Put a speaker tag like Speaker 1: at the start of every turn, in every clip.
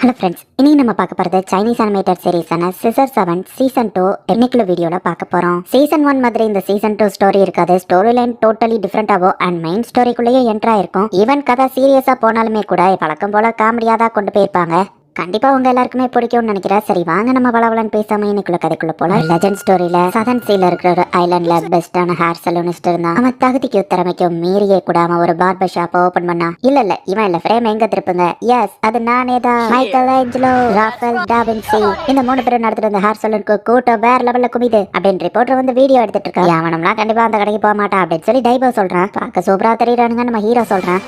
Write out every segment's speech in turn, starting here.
Speaker 1: Hello friends, இன்னைக்கு நம்ம பார்க்க போகிறது சைனீஸ் அனிமேட்டட் சீரீஸான சிசர் 7 சீசன் 2 இன்னைக்குள்ள வீடியோவில் பார்க்க போகிறோம். சீசன் 1 மாதிரி இந்த சீசன் 2 ஸ்டோரி இருக்காது. ஸ்டோரி லைன் டோட்டலி டிஃப்ரெண்டாகவும் அண்ட் மெயின் ஸ்டோரிக்குள்ளேயே என்ட்ரா இருக்கும். ஈவன் கதை சீரியஸாக போனாலுமே கூட வழக்கம் போல காமெடியாக தான் கொண்டு போயிருப்பாங்க. கண்டிப்பா உங்க எல்லாருக்குமே பிடிக்கும்னு நினைக்கிறேன். சரி வாங்க நம்ம வளவலன்னு பேசாம இன்னைக்குள்ள கதைக்குள்ள போலாம். லெஜண்ட் ஸ்டோரியில சதன் சீல இருக்கிற ஒரு ஐலாண்ட்ல பெஸ்டான ஹேர் சலூனிஸ்ட் இருந்தான். அவன் தகுதிக்கும் திறமைக்கும் மீறியே கூட அவன் ஒரு பார்பர் ஷாப் ஓபன் பண்ணா. இல்ல இவன் இல்ல, ஃப்ரேம் எங்க திருப்புங்க. எஸ், அது நானே தான். மைக்கேல் ஏஞ்சலோ, ராஃபேல் டாவின்சி, இந்த 3 பேரும் நடத்துற இந்த ஹேர் சலூனுக்கு கூட்டம் வேற லெவல்ல குமிது அப்படின்னு ரிப்போர்ட்டர் வந்து வீடியோ எடுத்துட்டு இருக்கான். அவனம்லாம் கண்டிப்பா அந்த கடைக்கு போக மாட்டான் அப்படின்னு சொல்லி டைபோ சொல்றான். பார்க்க சூப்பரா தெரியுறானுங்க நம்ம ஹீரோ சொல்றான்.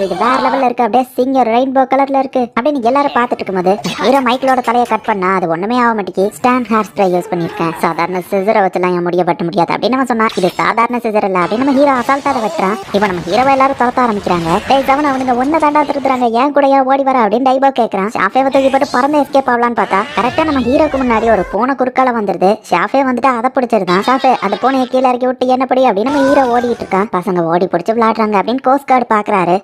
Speaker 1: இது வேற லெவல்ல இருக்கு, அப்படியே சிங்கர் ரெயின்போ கலர்ல இருக்கு அப்படின்னு எல்லாரும் பார்த்துட்டு இருக்கும்போது ஹீரோ மைக்கிளோட தலையை கட் பண்ணா அது ஒண்ணுமே ஆக மாட்டேங்கி. ஸ்டாண்ட் ஹேர் ஸ்ப்ரே யூஸ் பண்ணிருக்கேன், சாதாரண சிசரை வச்சுலாம் என் முடிய வெட்ட முடியாது அப்படின்னு நம்ம சொன்னா. இது சாதாரண சிசர் இல்ல அப்படின்னு நம்ம ஹீரோ அசால்ட்டாக வெட்டுறான். இப்போ நம்ம ஹீரோவை எல்லாரும் துரத்த ஆரம்பிக்கிறாங்க. அவனுங்க ஒன்ன தாண்டா திருத்துறாங்க, ஏன் கூட ஓடி வர அப்படின்னு டைபோ கேட்கறான். ஷாஃபே தூக்கி போட்டு பறந்து எஸ்கேப் ஆகலான்னு பார்த்தா கரெக்டா நம்ம ஹீரோக்கு முன்னாடி ஒரு பூனை குறுக்கால வந்துருது. ஷாஃபே வந்துட்டு அதை பிடிச்சிருந்தான். ஷாஃபே அந்த பூனையை கீழே இறக்கி விட்டு என்னப்படி அப்படின்னு நம்ம ஹீரோ ஓடிட்டு இருக்கான். பசங்க ஓடி பிடிச்சி விளையாடுறாங்க அப்படின்னு கோஸ்ட் கார்டு பாக்குறாரு.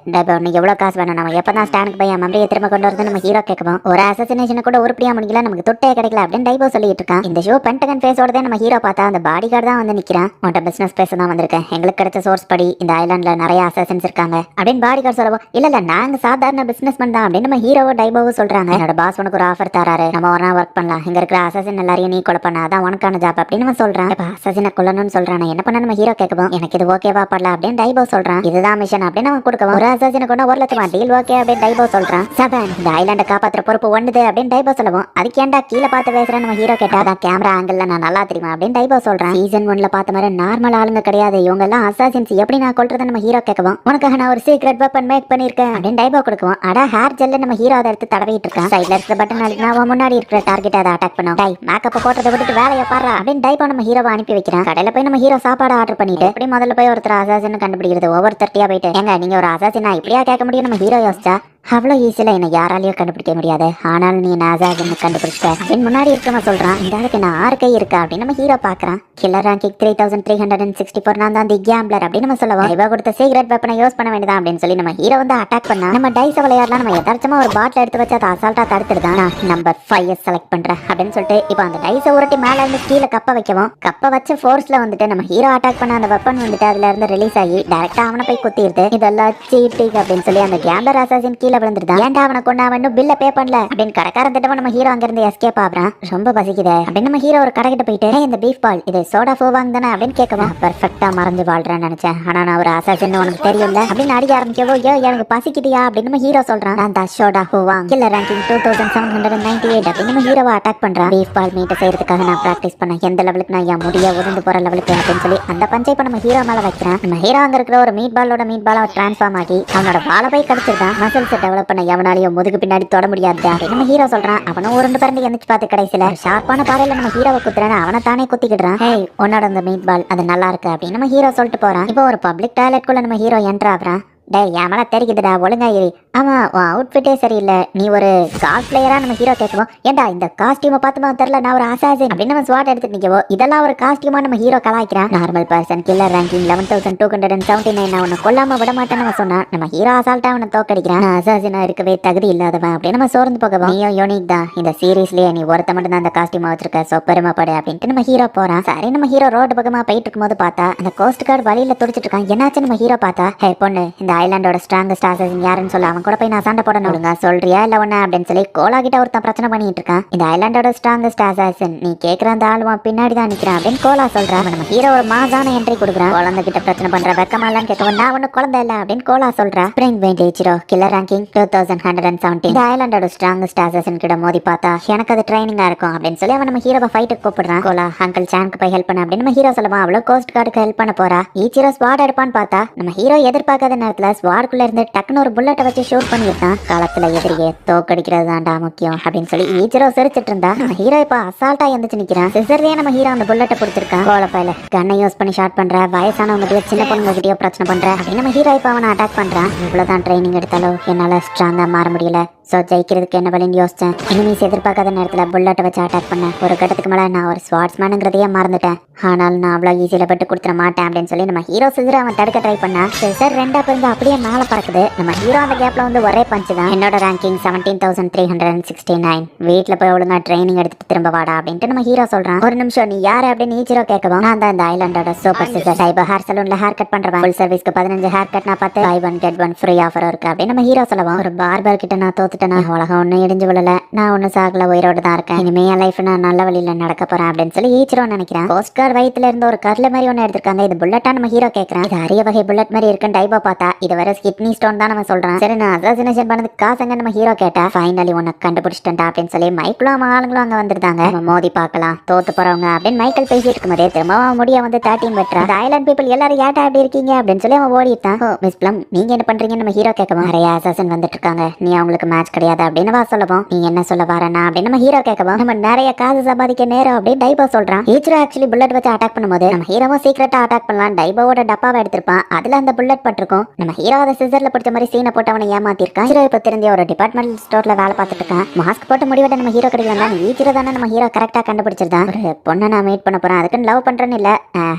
Speaker 1: எவ்வளவு காசு வேணும், நம்ம எப்பதான் ஸ்டாண்டுக்கு போய் மெமரியை திரும்ப கொண்டு வரது நம்ம ஹீரோ கேட்கணும். ஒரு அசசினேஷன் கூட உருப்படியா முடியல, நமக்கு தொட்டே கிடைக்கல அப்படின்னு டைபோ சொல்லிட்டு இருக்கான். இந்த ஷோ பென்டகன் ஃபேஸோட நம்ம ஹீரோ பார்த்தா அந்த பாடி கார்டு தான் வந்து நிக்கிறான். உன்ட்ட பிசினஸ் பேச தான் வந்திருக்கேன், எங்களுக்கு கிடைச்ச சோர்ஸ் படி இந்த ஐலாண்ட்ல நிறைய அசசன்ஸ் இருக்காங்க அப்படின்னு பாடி கார்டு சொல்லவும். இல்ல நாங்க சாதாரண பிசினஸ் தான் அப்படின்னு நம்ம ஹீரோவோ டைபோவும் சொல்றாங்க. என்னோட பாஸ் உனக்கு ஒரு ஆஃபர் தராரு, நம்ம ஒரு நாள் ஒர்க் பண்ணலாம், இங்க இருக்கிற அசசின் எல்லாரையும் நீ கொலை பண்ண, அதான் உனக்கான ஜாப் அப்படின்னு நம்ம சொல்றான். அசசினை கொல்லணும்னு சொல்றான். என்ன பண்ண நம்ம ஹீரோ கேட்கவும் எனக்கு இது ஓகேவா படல அப்படின்னு டைபோ சொல்றான். இதுதான் மிஷன் அப்படின்னு அவன் கொடுக்கவும் ஒரு அசசினை கொண்டு 1 லட்சம் டீல் ஓகே அப்படின்னு டைபோ சொல்றான். சபன் இந்த ஐலாண்டை காப்பாத்துற பொறுப்பு ஒண்ணுது அப்படின்னு டைபோ சொல்லவும் அதுக்கு ஏன்டா கீழே பார்த்து பேசுறேன் நம்ம ஹீரோ கேட்டா. அதான் கேமரா ஆங்கிள் நான் நல்லா தெரியுமா அப்படின்னு டைபோ சொல்றான். சீசன் 1ல பார்த்த மாதிரி நார்மல் ஆளுங்க கிடையாது, இவங்க எல்லாம் அசாசின்ஸ், எப்படி நான் கொல்றதை நம்ம ஹீரோ கேட்கவும் உனக்காக நான் ஒரு சீக்ரெட் வெப்பன் மேக் பண்ணிருக்கேன் அப்படின்னு டைபோ கொடுக்கவும் அடா ஹேர் ஜெல்ல நம்ம ஹீரோ அதை எடுத்து தடவிட்டு இருக்கான். சைட்ல இருக்கிற பட்டன் அழுத்தினா அவன் முன்னாடி இருக்கிற டார்கெட் அதை அட்டாக் பண்ணும். டை மேக்கப் போட்டதை விட்டுட்டு வேலையை பாடுறா அப்படின்னு டைபோ நம்ம ஹீரோவை அனுப்பி வைக்கிறான். கடையில போய் நம்ம ஹீரோ சாப்பாடு ஆர்டர் பண்ணிட்டு அப்படி முதல்ல போய் ஒருத்தர் அசாசின் கண்டுபிடிக்கிறது. ஒவ்வொருத்தட்டியா போயிட்டு எங்க நீங்க ஒரு அசாசினா இப்படியா கேட்க முடியும் நம்ம ஹீரோ யோசிச்சா. அவ்வளோ ஈஸியில் என்னை யாராலையும் கண்டுபிடிக்க முடியாது, ஆனாலும் நீ நாசாஜன்னு கண்டுபிடிச்ச அப்படின்னு முன்னாடி இருக்கவன் சொல்றான். இந்த ஆளுக்கு நான் 6 கை இருக்கா அப்படின்னு நம்ம ஹீரோ பார்க்கறான். கில்லர் ரேங்கிங் 3364 நான் தான் தி கேம்ப்ளர் அப்படின்னு நம்ம சொல்லுவோம். இவ கொடுத்த சீக்ரெட் வெப்பனை யூஸ் பண்ண வேண்டியதான் அப்படின்னு சொல்லி நம்ம ஹீரோ வந்து அட்டாக் பண்ணா. நம்ம டைஸ் விளையாடலாம், நம்ம எதார்த்தமா ஒரு பாட்டில் எடுத்து வச்சு அதை அசால்ட்டா தடுத்துடுதான். நான் நம்பர் 5 செலக்ட் பண்றேன் அப்படின்னு சொல்லிட்டு இப்போ அந்த டைஸை உருட்டி மேல இருந்து கீழே கப்ப வைக்கவும் கப்ப வச்ச ஃபோர்ஸ்ல வந்துட்டு நம்ம ஹீரோ அட்டாக் பண்ண அந்த வெப்பன் வந்துட்டு அதுல இருந்து ரிலீஸ் ஆகி டைரக்டா அவனை போய் குத்திடுது. இதெல்லாம் சீட்டிங் அப்படின்னு சொல்லி அந்த கேம்ப்ளர் அசாசின் கீழே விழுந்துருதான். ஏன்டா அவனை கொண்டு அவன் பில்ல பே பண்ணல அப்படின்னு கடைக்காரன் திட்டமா நம்ம ஹீரோ அங்க இருந்து எஸ்கேப் ஆகுறான். ரொம்ப பசிக்குது அப்படின்னு நம்ம ஹீரோ ஒரு கடைக்கிட்ட போயிட்டு இந்த பீஃப் பால் இது சோடா ஃபோவாங்க தானே அப்படின்னு கேட்கவும் பெர்ஃபெக்ட்டா மறைஞ்சு வாழ்றேன்னு நினைச்சேன், ஆனா நான் ஒரு அசாசின் உனக்கு தெரியல அப்படின்னு அடிக்க ஆரம்பிக்கவோ எனக்கு பசிக்குதியா அப்படின்னு நம்ம ஹீரோ சொல்றான். நான் தான் சோடா ஃபோவாங் கில்லர் ரேங்கிங் 2798 அப்படின்னு நம்ம ஹீரோவை அட்டாக் பண்றான். பீஃப் பால் மீட்டை செய்யறதுக்காக நான் பிராக்டிஸ் பண்ணேன், எந்த லெவலுக்கு நான் என் முடிய உருந்து போற லெவலுக்கு அப்படின்னு சொல்லி அந்த பஞ்சை இப்ப நம்ம ஹீரோ மேல வைக்கிறான். நம்ம ஹீரோ அங்க இருக்கிற ஒரு மீட் பாலோட டிரான்ஸ்ஃபார்ம் ஆகி அவனோட வாழை போய் கிடைச்சிருக்கான். மசில்ஸ் டெவலப் பண்ண எவனாலையும் முதுகு பின்னாடி தொட முடியாது அப்படின்னு நம்ம ஹீரோ சொல்றான். அவனும் உருண்டு பறந்து எந்திரிச்சு பார்த்து கடைசியில ஷார்ப்பான பாறையில நம்ம ஹீரோவை குத்துறான். அவனை தானே குத்திக்கிடுறான். ஹே உன்னோட அந்த மீட் பால் அது நல்லா இருக்கு அப்படின்னு நம்ம ஹீரோ சொல்லிட்டு போறான். இப்போ ஒரு பப்ளிக் டாய்லெட் குள்ள நம்ம ஹீரோ என்ட்ரு ஆகுறான். டே என் மேல தெரிக்குதுடா ஒழுங்கா இரு. ஆமா அவுட்ஃபிட்டே சரியில்லை, நீ ஒரு காஸ்ட் பிளேயரா நம்ம ஹீரோ கேட்கவும் ஏன்டா இந்த காஸ்டியூமை பார்த்துமா தெரியல நான் ஒரு அசாசின் அப்படின்னு நம்ம ஸ்வாட் எடுத்துட்டு நிக்கவோ இதெல்லாம் ஒரு காஸ்டியூமா நம்ம ஹீரோ கலாய்க்கிறான். நார்மல் பர்சன் கில்லர் ரேங்கிங் 11279 நான் உன்னை கொல்லாம விட மாட்டேன்னு சொன்னான். நம்ம ஹீரோ அசால்ட்டா அவனை தோக்கடிக்கிறான். அசாசினா இருக்கவே தகுதி இல்லாதவன் அப்படின்னு நம்ம சோர்ந்து போகவும் நீயும் யூனிக் தான், இந்த சீரீஸ்லயே நீ ஒருத்த மட்டும் தான் அந்த காஸ்டியூமா வச்சிருக்க, சோ பெருமைப்படு அப்படின்ட்டு நம்ம ஹீரோ போறான். சரி நம்ம ஹீரோ ரோடு பக்கமா போயிட்டு இருக்கும்போது பார்த்தா அந்த கோஸ்ட் கார்டு வழியில துடிச்சிட்டு இருக்கான். என்னாச்சு நம்ம ஹீரோ பார்த்தா ஹே பொண்ணு இந்த ஐலாண்டோட ஸ்ட்ராங்கஸ்ட் அசாசின் யாருன்னு சொல்ல, அவன் கூட போய் நான் சண்டை போடணும் சொல்றியா இல்ல ஒண்ணு அப்படின்னு சொல்லி கோலா கிட்ட ஒருத்தன் பிரச்சனை பண்ணிட்டு இருக்கான். இந்த ஐலாண்டோட ஸ்ட்ராங்கஸ்ட் அசாசின் நீ கேக்குற அந்த ஆளுவன் பின்னாடி தான் நிக்கிறான் அப்படின்னு கோலா சொல்றான். நம்ம ஹீரோ ஒரு மாசான என்ட்ரி கொடுக்குறான். குழந்தை கிட்ட பிரச்சனை பண்ற வெக்கமாலான்னு கேட்கவும் நான் ஒண்ணு குழந்தை இல்ல அப்படின்னு கோலா சொல்றா. ஸ்பிரிங் வெயின்டேஜிரோ கில்லர் ரேங்கிங் 2117 இந்த ஐலாண்டோட ஸ்ட்ராங்கஸ்ட் அசாசின் கிட்ட மோதி பார்த்தா எனக்கு அது ட்ரைனிங்கா இருக்கும் அப்படின்னு சொல்லி அவன் நம்ம ஹீரோவை ஃபைட்டுக்கு கூப்பிடுறான். கோலா அங்கிள் சானுக்கு போய் ஹெல்ப் பண்ண அப்படின்னு நம்ம ஹீரோ சொல்லுவான். அவ்வளவு கோஸ்ட் கார்டுக்கு ஹெல்ப் பண்ண போறா. ஈச்சிரோ ஸ்வாட் எடுப்பான்னு பார்த்தா நம்ம ஹீரோ எதிர்பார்க்காத நேரத்துல ஸ்வாட்குள்ள இருந்து டக்குன்னு ஒரு புல்லட்டை வச்சு ஷூட் பண்ணிருக்கான். காலத்துல எதிரியே தோக்கடிக்கிறது தான்டா முக்கியம் அப்படின்னு சொல்லி ஈச்சிரோ சிரிச்சிட்டு இருந்தா. நம்ம ஹீரோ இப்ப அசால்ட்டா எந்திரிச்சு நிக்கிறான். சிசர்லயே நம்ம ஹீரோ அந்த புல்லட்டை பிடிச்சிருக்கான். கோலப்பையில கண்ணை யூஸ் பண்ணி ஷாட் பண்ற, வயசானவங்க கிட்டயோ சின்ன பொண்ணுங்க கிட்டயோ பிரச்சனை பண்ற அப்படின்னு நம்ம ஹீரோ இப்ப அவனை அட்டாக் பண்றான். இவ்வளவுதான் ட்ரைனிங் எடுத்தாலும் என்னால ஸ்ட்ராங்கா மாற முடியல, சோ ஜெயிக்கிறதுக்கு என்ன வழின்னு யோசிச்சேன். எனிமீஸ் எதிர்பார்க்காத நேரத்துல புல்லட்டை வச்சு அட்டாக் பண்ணேன். ஒரு கட்டத்துக்கு மேல நான் ஒரு ஸ்வாட்ஸ்மேனுங்கிறதையே மறந்துட்டேன். ஆனால் நான் அவ்வளவு ஈஸியில பட்டு கொடுத்துட மாட்டேன் அப்படின்னு சொல்லி நம்ம ஹீரோ சிசர் அவன் தடுக்க ட்ரை பண்ணா. சிசர் ரெண்டா பிரிஞ்சு அப்படியே மேல பறக்குது. நம்ம ஹீரோ அந்த கேப்ல வந்து ஒரே பஞ்சு தான். என்னோட ரேங்கிங் 17,369. வீட்டுல போய் ஒழுங்கா ட்ரைனிங் எடுத்துட்டு திரும்ப வாடா அப்படின்ட்டு நம்ம ஹீரோ சொல்றான். ஒரு நிமிஷம், நீ யாரு அப்படின்னு ஈச்சிரோ கேட்கவும், நான் தான் இந்த ஐலாண்டோட சூப்பர் சிசர். சைபர் ஹேர் சலூன்ல ஹேர் கட் பண்றேன். ஃபுல் சர்வீஸ்க்கு 15 ஹேர் கட் நான் 10 buy 1 get 1 ஃப்ரீ ஆஃபர் இருக்கு அப்படின்னு நம்ம ஹீரோ சொல்லவும், ஒரு பார்பர் கிட்ட நான் தோத்துட்டேன். உலகம் ஒன்னும் இடிஞ்சு விழல, நான் ஒன்னும் சாகல, உயிரோடு தான் இருக்கேன். இனிமே என் லைஃப் நான் நல்ல வழியில நடக்க போறேன் அப்படின்னு சொல்லி ஈச்சிரோ நினைக்கிறேன். கோஸ்ட் கார்டு வயித்துல இருந்து ஒரு கர்ல மாதிரி ஒன்னு எடுத்திருக்காங்க. இது புல்லட்டா நம்ம ஹீரோ கேட்கறான். இது அரிய வகை புல்லட் மாதிரி இருக்குன்னு டைபா பார்த்தா இது வர கிட்னி ஸ்டோன் தான் நம்ம சொல்றான். சரி, நான் அசாசினேஷன் பண்ணதுக்கு காசுங்க நம்ம ஹீரோ கேட்டா. ஃபைனலி உன்னை கண்டுபிடிச்சிட்டா அப்படின்னு சொல்லி மைக்கிளும் அவன் ஆளுங்களும் அங்க வந்திருந்தாங்க. நம்ம மோதி பார்க்கலாம், தோத்து போறவங்க அப்படின்னு மைக்கேல் பேசிட்டு இருக்கும்போதே திரும்ப அவன் முடிய வந்து 13 வெட்டுறா. இந்த ஐலாண்ட் பீப்புள் எல்லாரும் ஏட்டா அப்படி இருக்கீங்க அப்படின்னு சொல்லி அவன் ஓடிட்டான். மிஸ் பிளம், நீங்க என்ன பண்றீங்கன்னு நம்ம ஹீரோ கேட்கவும், நிறைய அசாசன் வந்துட்டு இருக்காங்க, நீ அவங்களுக்கு மேட்ச் கிடையாது அப்படின்னு வா சொல்லவும், நீ என்ன சொல்ல வரனா அப்படின்னு நம்ம ஹீரோ கேட்கவும், நம்ம நிறைய காசு சம்பாதிக்க நேரம் அப்படின்னு டைபா சொல்றான். ஈச்சிரோ ஆக்சுவலி புல்லட் வச்சு அட்டாக் பண்ணும்போது நம்ம ஹீரோவும் சீக்கிரட்டா அட்டாக் பண்ணலாம் டைபாவோட டப்பாவை எடுத்திருப்பான். அதுல அந்த புல்லட் பட்டிருக்கும். நம்ம ஹீரோ அதை சிசர்ல பிடிச்ச மாதிரி சீனை போட்டு அவனை ஏமாத்திருக்கான். ஹீரோ இப்ப தெரிஞ்ச ஒரு டிபார்ட்மெண்டல் ஸ்டோர்ல வேலை பார்த்துட்டு இருக்கான். மாஸ்க் போட்டு முடிவெட்ட நம்ம ஹீரோ கிடைக்கலாம். ஈச்சிரோ தானே நம்ம ஹீரோ கரெக்டா கண்டுபிடிச்சிருந்தான். ஒரு பொண்ணை நான் மீட் பண்ண போறேன், அதுக்குன்னு லவ் பண்றேன்னு இல்ல,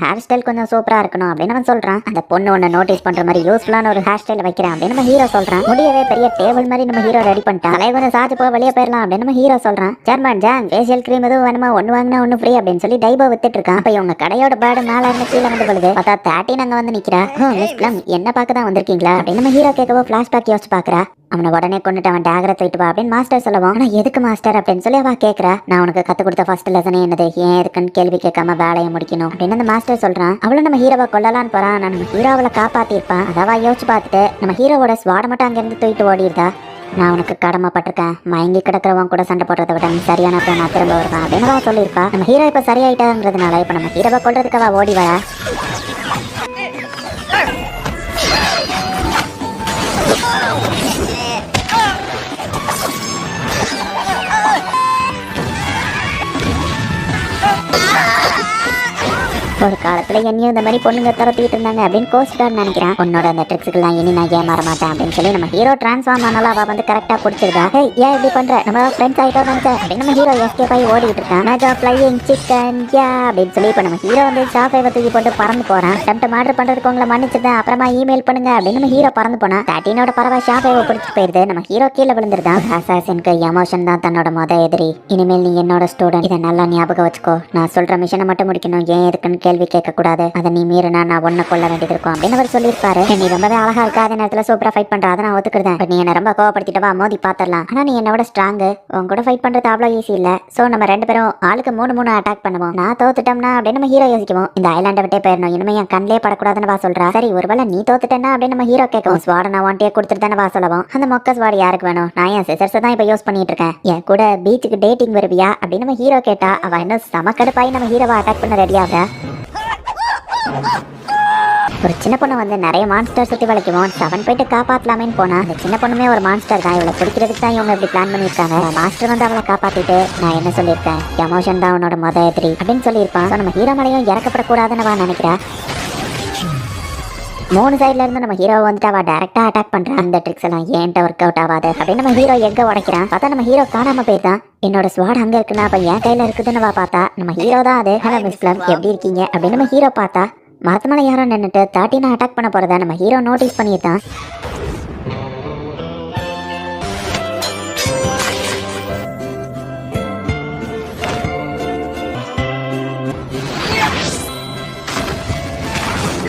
Speaker 1: ஹேர் ஸ்டைல் கொஞ்சம் சூப்பரா இருக்கணும் அப்படின்னு அவன் சொல்றான். அந்த பொண்ணு ஒன்னு நோட்டீஸ் பண்ற மாதிரி யூஸ்ஃபுல்லான ஒரு ஹேர் ஸ்டைல் வைக்கிறேன் அப்படின்னு நம்ம ஹீரோ சொல்றான். முடியவே பெரிய டேபிள் மாதிரி நம்ம ஹீரோ ரெடி பண்ணிட்டான். தலையை கொஞ்சம் சாச்சு போக வெளியே போயிடலாம் அப்படின்னு நம்ம ஹீரோ சொல்றான். ஜெர்மன் ஜாங் ஃபேஷியல் கிரீம் எதுவும் வேணுமா, ஒன்னு வாங்கினா ஒன்னு ஃப்ரீ அப்படின்னு சொல்லி டைபா வித்துட்டு இருக்கான். அப்ப இவங்க கடையோட பேடு மேல இருந்து கீழே வந்து போகுது. பார்த்தா 13 அங்க வந்து நிக்கிறா. மிஸ் பிளம், என்ன பார்க்க தான் வந்திருக்கீங்களா அப்படின்னு நம்ம ஹீரோ கேட்கவோ பிளாஷ்பேக் யோசிச்சு பாக்குறா. அவனை உடனே கொண்டுட்டு அவன் டேகரை தூக்கிட்டு வா அப்படின்னு மாஸ்டர் சொல்லுவான். ஆனா எதுக்கு மாஸ்டர் அப்படின்னு சொல்லி அவ கேட்கறா. நான் உனக்கு கத்து கொடுத்த ஃபர்ஸ்ட் லெசனே என்னது, ஏன் எதுக்குன்னு கேள்வி கேட்காம வேலையை முடிக்கணும் அப்படின்னு அந்த மாஸ்டர் சொல்றான். அவளும் நம்ம ஹீரோவை கொல்லலான்னு போறான். நம்ம ஹீரோ அவளை காப்பாத்திருப்பான். அதவா யோசிச்சு பார்த்துட்டு நம்ம ஹீரோவோட ஸ்வாட மட்டும் அங்கிருந்து தூக்கிட்டு ஓடிடுதா. நான் உனக்கு கடமைப்பட்டிருக்கேன், மயங்கி கிடக்கிறவன் கூட சண்டை போடுறத விட நீ சரியான நான் திரும்ப வருவேன் அப்படின்னு அவன் சொல்லியிருப்பா. நம்ம ஹீரோ இப்ப சரியாயிட்டாங்கிறதுனால இப்ப நம்ம ஹீரோவை கொல்றதுக்கு அவ ஓடி வரா. ஒரு காலத்துல என்னையும் இந்த மாதிரி பொண்ணுங்க துரத்திட்டு இருந்தாங்க அப்படின்னு கோஸ்ட் கார்டு நினைக்கிறேன். உன்னோட அந்த ட்ரிக்ஸுக்கெல்லாம் இனி நான் ஏமாற மாட்டேன் அப்படின்னு சொல்லி நம்ம ஹீரோ டிரான்ஸ்ஃபார்ம் ஆனாலும் அவ வந்து கரெக்டா பிடிச்சிருக்கா. ஏன் இப்படி பண்ற, நம்ம ஃப்ரெண்ட்ஸ் ஆயிட்டோம் நினைச்சேன் அப்படின்னு நம்ம ஹீரோ எஸ்கேப் ஆகி ஓடிட்டு இருக்கான். மேஜா ஃபிளையிங் சிக்கன் யா அப்படின்னு சொல்லி இப்ப நம்ம ஹீரோ வந்து ஷாஃபேவை தூக்கி போட்டு பறந்து போறான். அட்டெம்ப்ட் மர்டர் பண்றதுக்கு உங்களை மன்னிச்சிருந்தேன், அப்புறமா இமெயில் பண்ணுங்க அப்படின்னு நம்ம ஹீரோ பறந்து போனா 13ஓட பறவை ஷாஃபேவை பிடிச்சி போயிருது. நம்ம ஹீரோ கீழே விழுந்துருதான். அசாசினுக்கு எமோஷன் தான் தன்னோட எதிரி. இனிமேல் நீ என்னோட ஸ்டூடெண்ட், இதை நல்லா ஞாபகம் வச்சுக்கோ. நான் சொல்ற மிஷனை மட்டும் முடிக்கணும், ஏன் எதுக்குன்னு கேள்வி கேட்க கூடாது. அதை நீ மீறினா நான் ஒன்ன கொள்ள வேண்டியது இருக்கும் அப்படின்னு அவர் சொல்லியிருப்பாரு. நீ ரொம்பவே அழகா இருக்கா, அதே நேரத்துல சூப்பரா ஃபைட் பண்ற, அதை நான் ஒத்துக்கிறேன். பட் நீ என்ன ரொம்ப கோவப்படுத்திட்டவா, மோதி பாத்திரலாம். ஆனா நீ என்னோட ஸ்ட்ராங், உன் கூட ஃபைட் பண்றது அவ்வளவு ஈஸி இல்ல. சோ நம்ம ரெண்டு பேரும் ஆளுக்கு 3 அட்டாக் பண்ணுவோம். நான் தோத்துட்டோம்னா அப்படின்னு நம்ம ஹீரோ யோசிக்குவோம். இந்த ஐலாண்டை விட்டே போயிடணும், இனிமே என் கண்ணிலே படக்கூடாதுன்னு வா சொல்றா. சரி, ஒருவேளை நீ தோத்துட்டேன்னா அப்படின்னு நம்ம ஹீரோ கேட்கும். ஸ்வாட நான் ஒன்ட்டே கொடுத்துட்டு தானே வா சொல்லவும். அந்த மொக்க ஸ்வாட் யாருக்கு வேணும், நான் என் சிசர்ஸ் தான் இப்ப யூஸ் பண்ணிட்டு இருக்கேன். என் கூட பீச்சுக்கு டேட்டிங் வருவியா அப்படின்னு நம்ம ஹீரோ கேட்டா அவ இன்னும் சமக்கடுப்பாய் நம்ம ஹீரோவை அட்டாக் பண்ண ரெடியாக. ஒரு சின்ன பொண்ணு வந்து நிறைய மான்ஸ்டர் சுத்தி வளைக்குவோம். 7 போயிட்டு காப்பாத்தலாமேன்னு போனா அந்த சின்ன பொண்ணுமே ஒரு மான்ஸ்டர் தான். இவளை பிடிக்கிறதுக்கு தான் இவங்க இப்படி பிளான் பண்ணியிருக்காங்க. மாஸ்டர் வந்து அவளை காப்பாத்திட்டு நான் என்ன சொல்லியிருக்கேன், எமோஷன் தான் உன்னோட எதிரி அப்படின்னு சொல்லியிருப்பான். நம்ம ஹீரோ மேலையும் இறக்கப்படக்கூடாதுன்னு அவன் நினைக்கிறா. 3 சைட்ல இருந்து நம்ம ஹீரோ வந்துட்டு அவ டைரக்டா அட்டாக் பண்றான். அந்த ட்ரிக்ஸ் எல்லாம் ஏன்ட்ட ஒர்க் அவுட் ஆகாது அப்படின்னு நம்ம ஹீரோ எங்க உடைக்கிறான். பார்த்தா நம்ம ஹீரோ காணாம போயிருந்தான். என்னோட ஸ்வாட் அங்க இருக்குன்னா அப்ப என் கையில இருக்குதுன்னு பார்த்தா நம்ம ஹீரோ தான் அது. ஹலோ மிஸ் பிளம், எப்படி இருக்கீங்க அப்படின்னு நம்ம ஹீரோ பார்த்தா மரத்து மேலே யாரோ நின்றுட்டு 13 அட்டாக் பண்ண போறத நம்ம ஹீரோ நோட்டீஸ் பண்ணிட்டான்.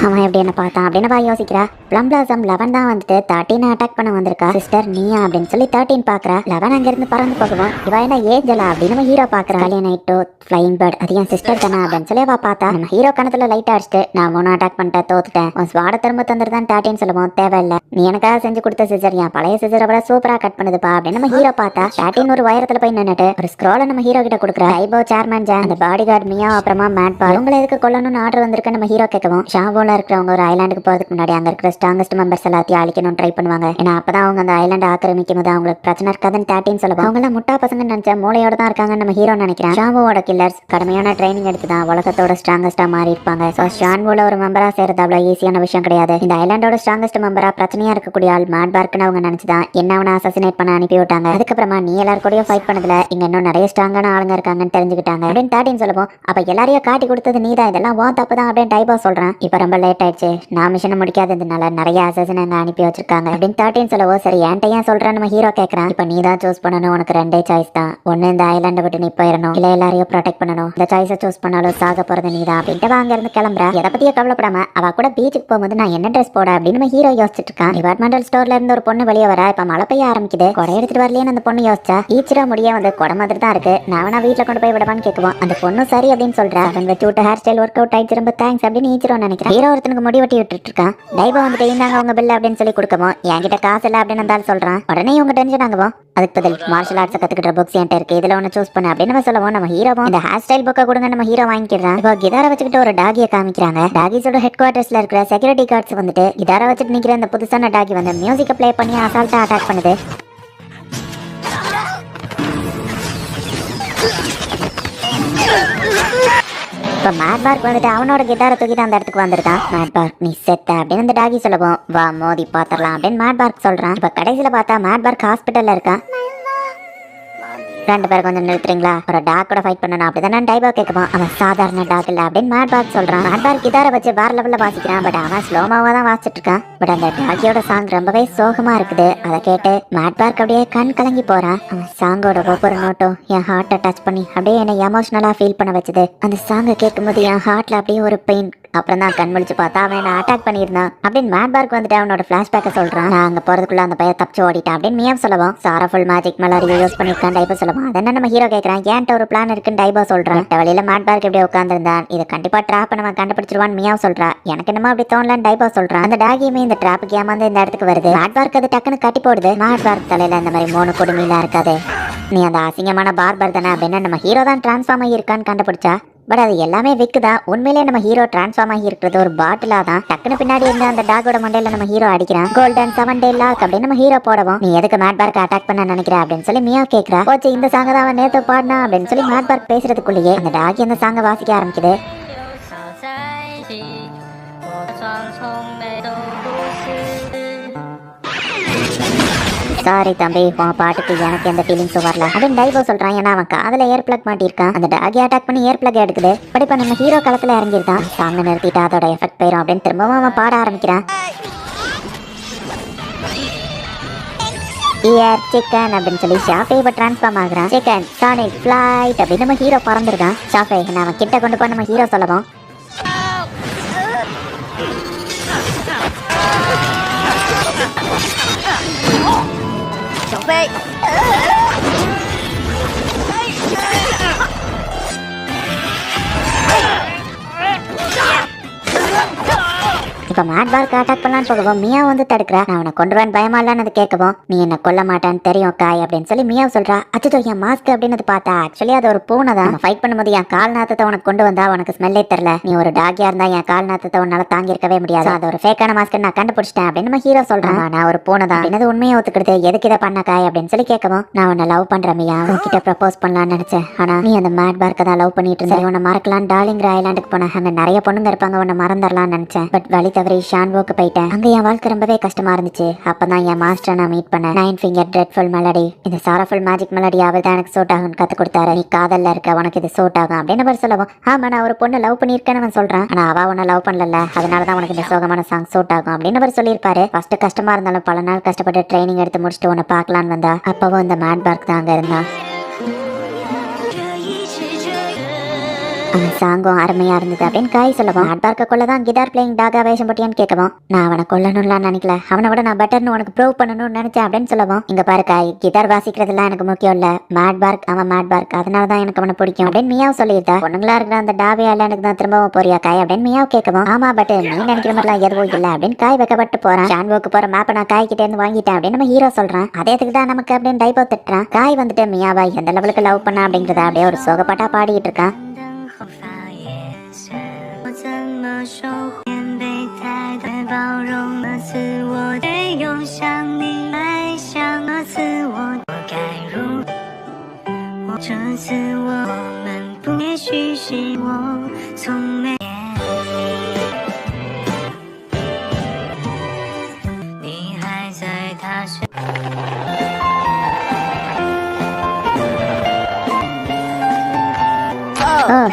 Speaker 1: அவன் எப்படி என்ன பார்த்தான் அப்படின்னு யோசிக்கிறா. பிளம் பிளாசம் 11 தான் வந்துட்டு 13 அட்டாக் பண்ண வந்திருக்கா. சிஸ்டர் நீயா அப்படின்னு சொல்லி 13 பாக்குறா. 11 அங்க இருந்து பறந்து போகுவான். இவ என்ன ஏஞ்சலா அப்படின்னு நம்ம ஹீரோ பாக்குறா. நைட்டோ ஃபிளைங் பேர்ட், அது என் சிஸ்டர் தானே அப்படின்னு சொல்லி அவ பார்த்தா நம்ம ஹீரோ கணத்துல லைட் அடிச்சுட்டு நான் 3 அட்டாக் பண்ணிட்டேன், தோத்துட்டேன், உன் ஸ்வாட திரும்ப தந்துருதான் 13 சொல்லுவோம். தேவையில்லை, நீ எனக்காக செஞ்சு கொடுத்த சிசர் என் பழைய சிசரை விட சூப்பரா கட் பண்ணுதுப்பா அப்படின்னு நம்ம ஹீரோ பார்த்தா 13 ஒரு உயரத்துல போய் நின்னுட்டு ஒரு ஸ்க்ரோலை நம்ம ஹீரோ கிட்ட கொடுக்குறா. ஐபோ சேர்மன் ஜான், அந்த பாடி கார்டு மியா, அப்புறமா மேட் பால், உங்களை எதுக்கு கொல்லணும்னு ஆர்டர் வந்திருக்கு நம்ம ஹீரோ கேட்கவும். ஷாவோல டீம்ல இருக்கிறவங்க ஒரு ஐலாண்டுக்கு போறதுக்கு முன்னாடி அங்க இருக்கிற ஸ்ட்ராங்கஸ்ட் மெம்பர்ஸ் எல்லாத்தையும் அழிக்கணும் ட்ரை பண்ணுவாங்க. ஏன்னா அப்பதான் அவங்க அந்த ஐலாண்ட் ஆக்கிரமிக்கும் போது அவங்களுக்கு பிரச்சனை இருக்காதுன்னு தேட்டின்னு சொல்லுவாங்க. அவங்க எல்லாம் முட்டா பசங்க நினைச்ச மூளையோட தான் இருக்காங்கன்னு நம்ம ஹீரோ நினைக்கிறேன். ஷாம்போட கில்லர்ஸ் கடுமையான ட்ரைனிங் எடுத்து தான் உலகத்தோட ஸ்ட்ராங்கஸ்டா மாறி இருப்பாங்க. ஸோ ஷான்போல ஒரு மெம்பரா சேர்றது அவ்வளவு ஈஸியான விஷயம் கிடையாது. இந்த ஐலாண்டோட ஸ்ட்ராங்கஸ்ட் மெம்பரா பிரச்சனையா இருக்கக்கூடிய ஆள் மேட் பார்க்னு அவங்க நினைச்சுதான் என்ன அவனை அசாசினேட் பண்ண அனுப்பி விட்டாங்க. அதுக்கப்புறமா நீ எல்லாரும் கூடயும் ஃபைட் பண்ணதுல இங்க இன்னும் நிறைய ஸ்ட்ராங்கான ஆளுங்க இருக்காங்கன்னு தெரிஞ்சுக்கிட்டாங்க அப்படின்னு தேட்டின்னு சொல்லுவோம். அப்ப எல்லாரையும் காட்டி கொடுத்தது நீதான், இதெல்லாம் வா தப்பு தான் அப்படின்னு டைபா சொல்றேன். இப்ப ரொம்ப லேட் ஆயிடுச்சு, நான் மிஷனை முடிக்காததுனால நிறைய அசாசின் அங்க அனுப்பி வச்சிருக்காங்க அப்படின்னு தேட்டின்னு சொல்லவோ. சரி என்கிட்ட ஏன் சொல்றேன் நம்ம ஹீரோ கேட்கறான். இப்ப நீ தான் சூஸ் பண்ணணும், உனக்கு ரெண்டே சாய்ஸ் தான். ஒன்னு இந்த ஐலாண்டை விட்டு நீ போயிடணும், இல்ல எல்லாரையும் ப்ரொடெக்ட் பண்ணணும். இந்த சாய்ஸை சூஸ் பண்ணாலும் சாக போறது நீதான் அப்படின்ட்டு அங்க இருந்து கிளம்புற. எதை பத்தியே கவலைப்படாம அவ கூட பீச்சுக்கு போகும்போது நான் என்ன ட்ரெஸ் போட அப்படின்னு நம்ம ஹீரோ யோசிச்சுட்டு இருக்கான். டிபார்ட்மெண்டல் ஸ்டோர்ல இருந்து ஒரு பொண்ணு வெளியே வர. இப்ப மழை பெய்ய ஆரம்பிக்குது, கொடை எடுத்துட்டு வரலையேன்னு அந்த பொண்ணு யோசிச்சா. ஈச்சிரா முடிய வந்து கொடை மாதிரி தான் இருக்கு, நான் வேணா வீட்டுல கொண்டு போய் விடவான்னு கேட்குவோம். அந்த பொண்ணு சரி அப்படின்னு சொல்றா. அவன் வச்சு விட்டு ஹேர் ஸ்டைல் ஒர்க் அவுட் ஆயிடுச்சு, ரொம்ப தேங்க்ஸ் அப்படின்னு ஈச்சிரோ நினைக்கிறேன். ஹீரோ ஒருத்தனுக்கு முடி வெட்டி விட்டுட்டு இருக்கான். டைபா வந்துட்டு இருந்தாங்க அவங்க பில்ல அப்படின்னு சொல்லி கொடுக்கவும் என்கிட்ட காசு இல்லை அப்படின்னு இருந்தாலும் சொல்றான். உடனே இவங்க டென்ஷன் ஆகுவோம். அதுக்கு பதில் மார்ஷல் ஆர்ட்ஸ் கத்துக்கிற புக்ஸ் என்கிட்ட இருக்கு, இதுல ஒன்னு சூஸ் பண்ண அப்படின்னு நம்ம சொல்லுவோம். நம்ம ஹீரோவும் இந்த ஹேர் ஸ்டைல் புக்கை கொடுங்க நம்ம ஹீரோ வாங்கிக்கிறான். இப்போ கிதாரை வச்சுக்கிட்டு ஒரு டாகியை காமிக்கிறாங்க. டாகிஸோட ஹெட் குவார்டர்ஸ்ல இருக்கிற செக்யூரிட்டி கார்ட்ஸ் வந்துட்டு கிதாரை வச்சுட்டு நிக்கிற இந்த புதுசான டாகி வந்து மியூசிக்கை ப்ளே பண்ணி அசால்ட்டா அட்டாக் பண்ணுது. இப்ப மேட் பார்க் வந்துட்டு அவனோட கிட்டாரை தூக்கிட்டு அந்த இடத்துக்கு வந்திருக்கான். மேட் பார்க் நீ செத்த அப்படின்னு அந்த டாகி சொல்லுவோம். வா மோதி பாத்திரலாம் அப்படின்னு மேட் பார்க் சொல்றான். இப்ப கடைசியில பார்த்தா மேட் பார்க் ஹாஸ்பிட்டல்ல இருக்கான். ரெண்டு பேரும் கொஞ்சம் நிறுத்துறீங்களா, ஒரு டாக் கூட ஃபைட் பண்ணணும் அப்படிதான் நான் டைபா கேட்குவோம். அவன் சாதாரண டாக் இல்ல அப்படின்னு மேட் பார்க் சொல்றான். மேட் பார்க் கிதாரை வச்சு வேற லெவல்ல வாசிக்கிறான். பட் அவன் ஸ்லோமாவா தான் வாசிச்சுட்டு இருக்கான். பட் அந்த டாகியோட சாங் ரொம்பவே சோகமா இருக்குது. அதை கேட்டு மேட் பார்க் அப்படியே கண் கலங்கி போறான். அவன் சாங்கோட ஒவ்வொரு நோட்டும் என் ஹார்ட்டை டச் பண்ணி அப்படியே என்னை எமோஷனலா ஃபீல் பண்ண வச்சுது. அந்த சாங்கை கேட்கும்போது என் ஹார்ட்ல அப்படியே ஒரு பெயின். அப்புறம் தான் கண் முழிச்சு பார்த்தா அவன் என்ன அட்டாக் பண்ணியிருந்தான் அப்படின்னு மேட் பார்க் வந்துட்டு அவனோட ஃபிளாஷ்பேக்கை சொல்றான். நான் அங்க போறதுக்குள்ள அந்த பையன் தப்பிச்சு ஓடிட்டான் அப்படின்னு மியாவ் சொல்லுவோம். சாராஃபுல் மேஜிக் மலரி யூஸ் பண்ணிருக்கான் டைபா சொல்லுவான். அதென்ன நம்ம ஹீரோ கேட்கறான். ஏன்ட்ட ஒரு பிளான் இருக்குன்னு டைபா சொல்றான். வழியில மேட் பார்க் இப்படி உட்காந்துருந்தான். இதை கண்டிப்பா ட்ராப் நம்ம கண்டுபிடிச்சிருவான்னு மியாவ் சொல்றா. எனக்கு என்னமோ அப்படி தோணலன்னு டைபா சொல்றான். அந்த டாகியுமே இந்த ட்ராப்புக்கு ஏமாந்து இந்த இடத்துக்கு வருது. மேட் பார்க் அது டக்குன்னு கட்டி போடுது. மேட் பார்க் தலையில இந்த மாதிரி 3 கொடுமையிலாம் இருக்காது, நீ அந்த அசிங்கமான பார்பர் தானே அப்படின்னு நம்ம ஹீரோ தான் டிரான்ஸ்ஃபார்ம் ஆகியிருக்கான்னு கண்டுபிடிச்சா. பட் அது எல்லாமே விக்குதான். உண்மையிலே நம்ம ஹீரோ டிரான்ஸ்ஃபார்ம் ஆகி இருக்கிறது ஒரு பாட்டிலா தான். டக்குன்னு பின்னாடி இருந்து அந்த டாகோட மண்டையில நம்ம ஹீரோ அடிக்கிறான். கோல்டன் 7 டே லாக் அப்படின்னு நம்ம ஹீரோ போடவும் நீ எதுக்கு மேட் பார்க் அட்டாக் பண்ண நினைக்கிற அப்படின்னு சொல்லி மியா கேட்கறா. போச்சு இந்த சாங்க தான் அவன் நேத்து பாடினா அப்படின்னு சொல்லி மேட் பார்க் பேசுறதுக்குள்ளேயே அந்த டாகி அந்த சாங்க வாசிக்க ஆரம்பிக்குது. சாரி தம்பி, உன் பாட்டுக்கு எனக்கு எந்த ஃபீலிங்ஸும் வரல அப்படின்னு டைபோ சொல்றான். ஏன்னா அவன் காதுல ஏர் பிளக் மாட்டிருக்கான். அந்த டாகி அட்டாக் பண்ணி ஏர் பிளக் எடுக்குது. பட் இப்ப நம்ம ஹீரோ களத்துல இறங்கிருக்கான். சாங்க நிறுத்திட்டு அதோட எஃபெக்ட் போயிடும் அப்படின்னு திரும்பவும் அவன் பாட ஆரம்பிக்கிறான். இயர் சிக்கன் அப்படின்னு சொல்லி ஷாஃபே இப்ப டிரான்ஸ்ஃபார்ம் ஆகுறான். சிக்கன் சானிக் ஃபிளைட் அப்படின்னு நம்ம ஹீரோ பறந்துருக்கான். ஷாஃபே நான் அவன் கிட்ட கொண்டு போய் நம்ம ஹீரோ சொல்லவும் இப்ப மேட் பார்க் அட்டாக் பண்ணலான்னு போகவும் மியா வந்து தடுக்கிறா. நான் அவனை கொண்டுருவேன் பயமா இல்லன்னு கேட்கவும் நீ என்ன கொல்ல மாட்டான்னு தெரியும் காய் அப்படின்னு சொல்லி மியா சொல்றா. அச்சோ என் மாஸ்க் அப்படின்னு பார்த்தா ஆக்சுவலி அது ஒரு பூனை தான். ஃபைட் பண்ணும்போது என் கால் நாத்தத்தை உனக்கு கொண்டு வந்தா உனக்கு ஸ்மெல்லே தெரியல. நீ ஒரு டாகியா இருந்தா என் கால் நாத்தத்தை உன்னால தாங்கி இருக்கவே முடியாது. அது ஒரு ஃபேக்கான மாஸ்க் நான் கண்டுபிடிச்சிட்டேன் அப்படின்னு நம்ம ஹீரோ சொல்றான். நான் ஒரு பூனை தான் அப்படின்னு உண்மையை ஒத்துக்கிட்டு எதுக்கு இதை பண்ண காய் அப்படின்னு சொல்லி கேட்கவும் நான் உன்னை லவ் பண்றேன் மியா, உன்கிட்ட ப்ரப்போஸ் பண்ணலாம்னு நினைச்சேன். ஆனா நீ அந்த மேட் பார்க்க தான் லவ் பண்ணிட்டு இருந்த. உன்னை மறக்கலாம் டார்லிங்கிற ஐலாண்டுக்கு போனேன். அங்க நிறைய பொண்ணுங்க இருப்பாங்க, உன்னை மறந்துடலாம்னு நினைச்சேன். பட் வழி தவறி ஷான்வோக்கு போயிட்டேன். அங்க என் வாழ்க்கை ரொம்பவே கஷ்டமா இருந்துச்சு. அப்பதான் என் மாஸ்டர் நான் மீட் பண்ணேன். 9 ஃபிங்கர் ட்ரெட்ஃபுல் மெலடி. இந்த சாராஃபுல் மேஜிக் மெலடி அவர் தான் எனக்கு சூட் ஆகும்னு கத்து கொடுத்தாரு. நீ காதல்ல இருக்க, உனக்கு இது சூட் ஆகும் அப்படின்னு அவர் சொல்லவும் ஆமா நான் ஒரு பொண்ணை லவ் பண்ணிருக்கேன்னு அவன் சொல்றான். ஆனா அவ உன்னை லவ் பண்ணல, அதனாலதான் உனக்கு இந்த சோகமான சாங் சூட் ஆகும் அப்படின்னு அவர் சொல்லியிருப்பாரு. ஃபர்ஸ்ட் கஷ்டமா இருந்தாலும் பல நாள் கஷ்டப்பட்டு ட்ரைனிங் எடுத்து முடிச்சுட்டு உன்னை பார்க்கலான்னு வந்தா அப்பவும் இந்த மேட் பார்க் தான் அங்க இருந்தான். அந்த சாங்கும் அருமையா இருந்தது அப்படின்னு காய் சொல்லவும் மேட் பார்க்குள்ள தான் கிட்டார் பிளேயிங் டாகா வேஷம் போட்டியான்னு கேட்கவும் நான் அவனை கொல்லணும்லாம் நினைக்கல, அவனை விட நான் பெட்டர்னு உனக்கு ப்ரூவ் பண்ணணும்னு நினைச்சேன் அப்படின்னு சொல்லவும் இங்க பாரு காய், கிட்டார் வாசிக்கிறதுலாம் எனக்கு முக்கியம் இல்ல, மேட் பார்க் அவன் மேட் பார்க், அதனாலதான் எனக்கு அவனை பிடிக்கும் அப்படின்னு மியாவ் சொல்லியிருந்தா. பொண்ணுங்களா இருக்கிற அந்த டாபே எனக்கு தான் திரும்பவும் போறியா காய் அப்படின்னு மியாவ் கேட்கவும் ஆமா பட் நீ நினைக்கிற மாதிரிலாம் எதுவும் இல்ல அப்படின்னு காய் வைக்கப்பட்டு போறான். ஷான்வோக்கு போற மேப்பை நான் காய் கிட்டே இருந்து வாங்கிட்டேன் அப்படின்னு நம்ம ஹீரோ சொல்றான். அதேத்துக்கு தான் நமக்கு அப்படின்னு டைப்போ திட்டுறான். காய் வந்துட்டு மியாவா எந்த லெவலுக்கு லவ் பண்ணா அப்படிங்கறத அப்படியே ஒரு சோகப்பாட்டா பாடிட்டு இருக்கான்.
Speaker 2: 包容了自我，却又像你爱上了自我，我该如何？这次我们不，也许是我从没你还在他身。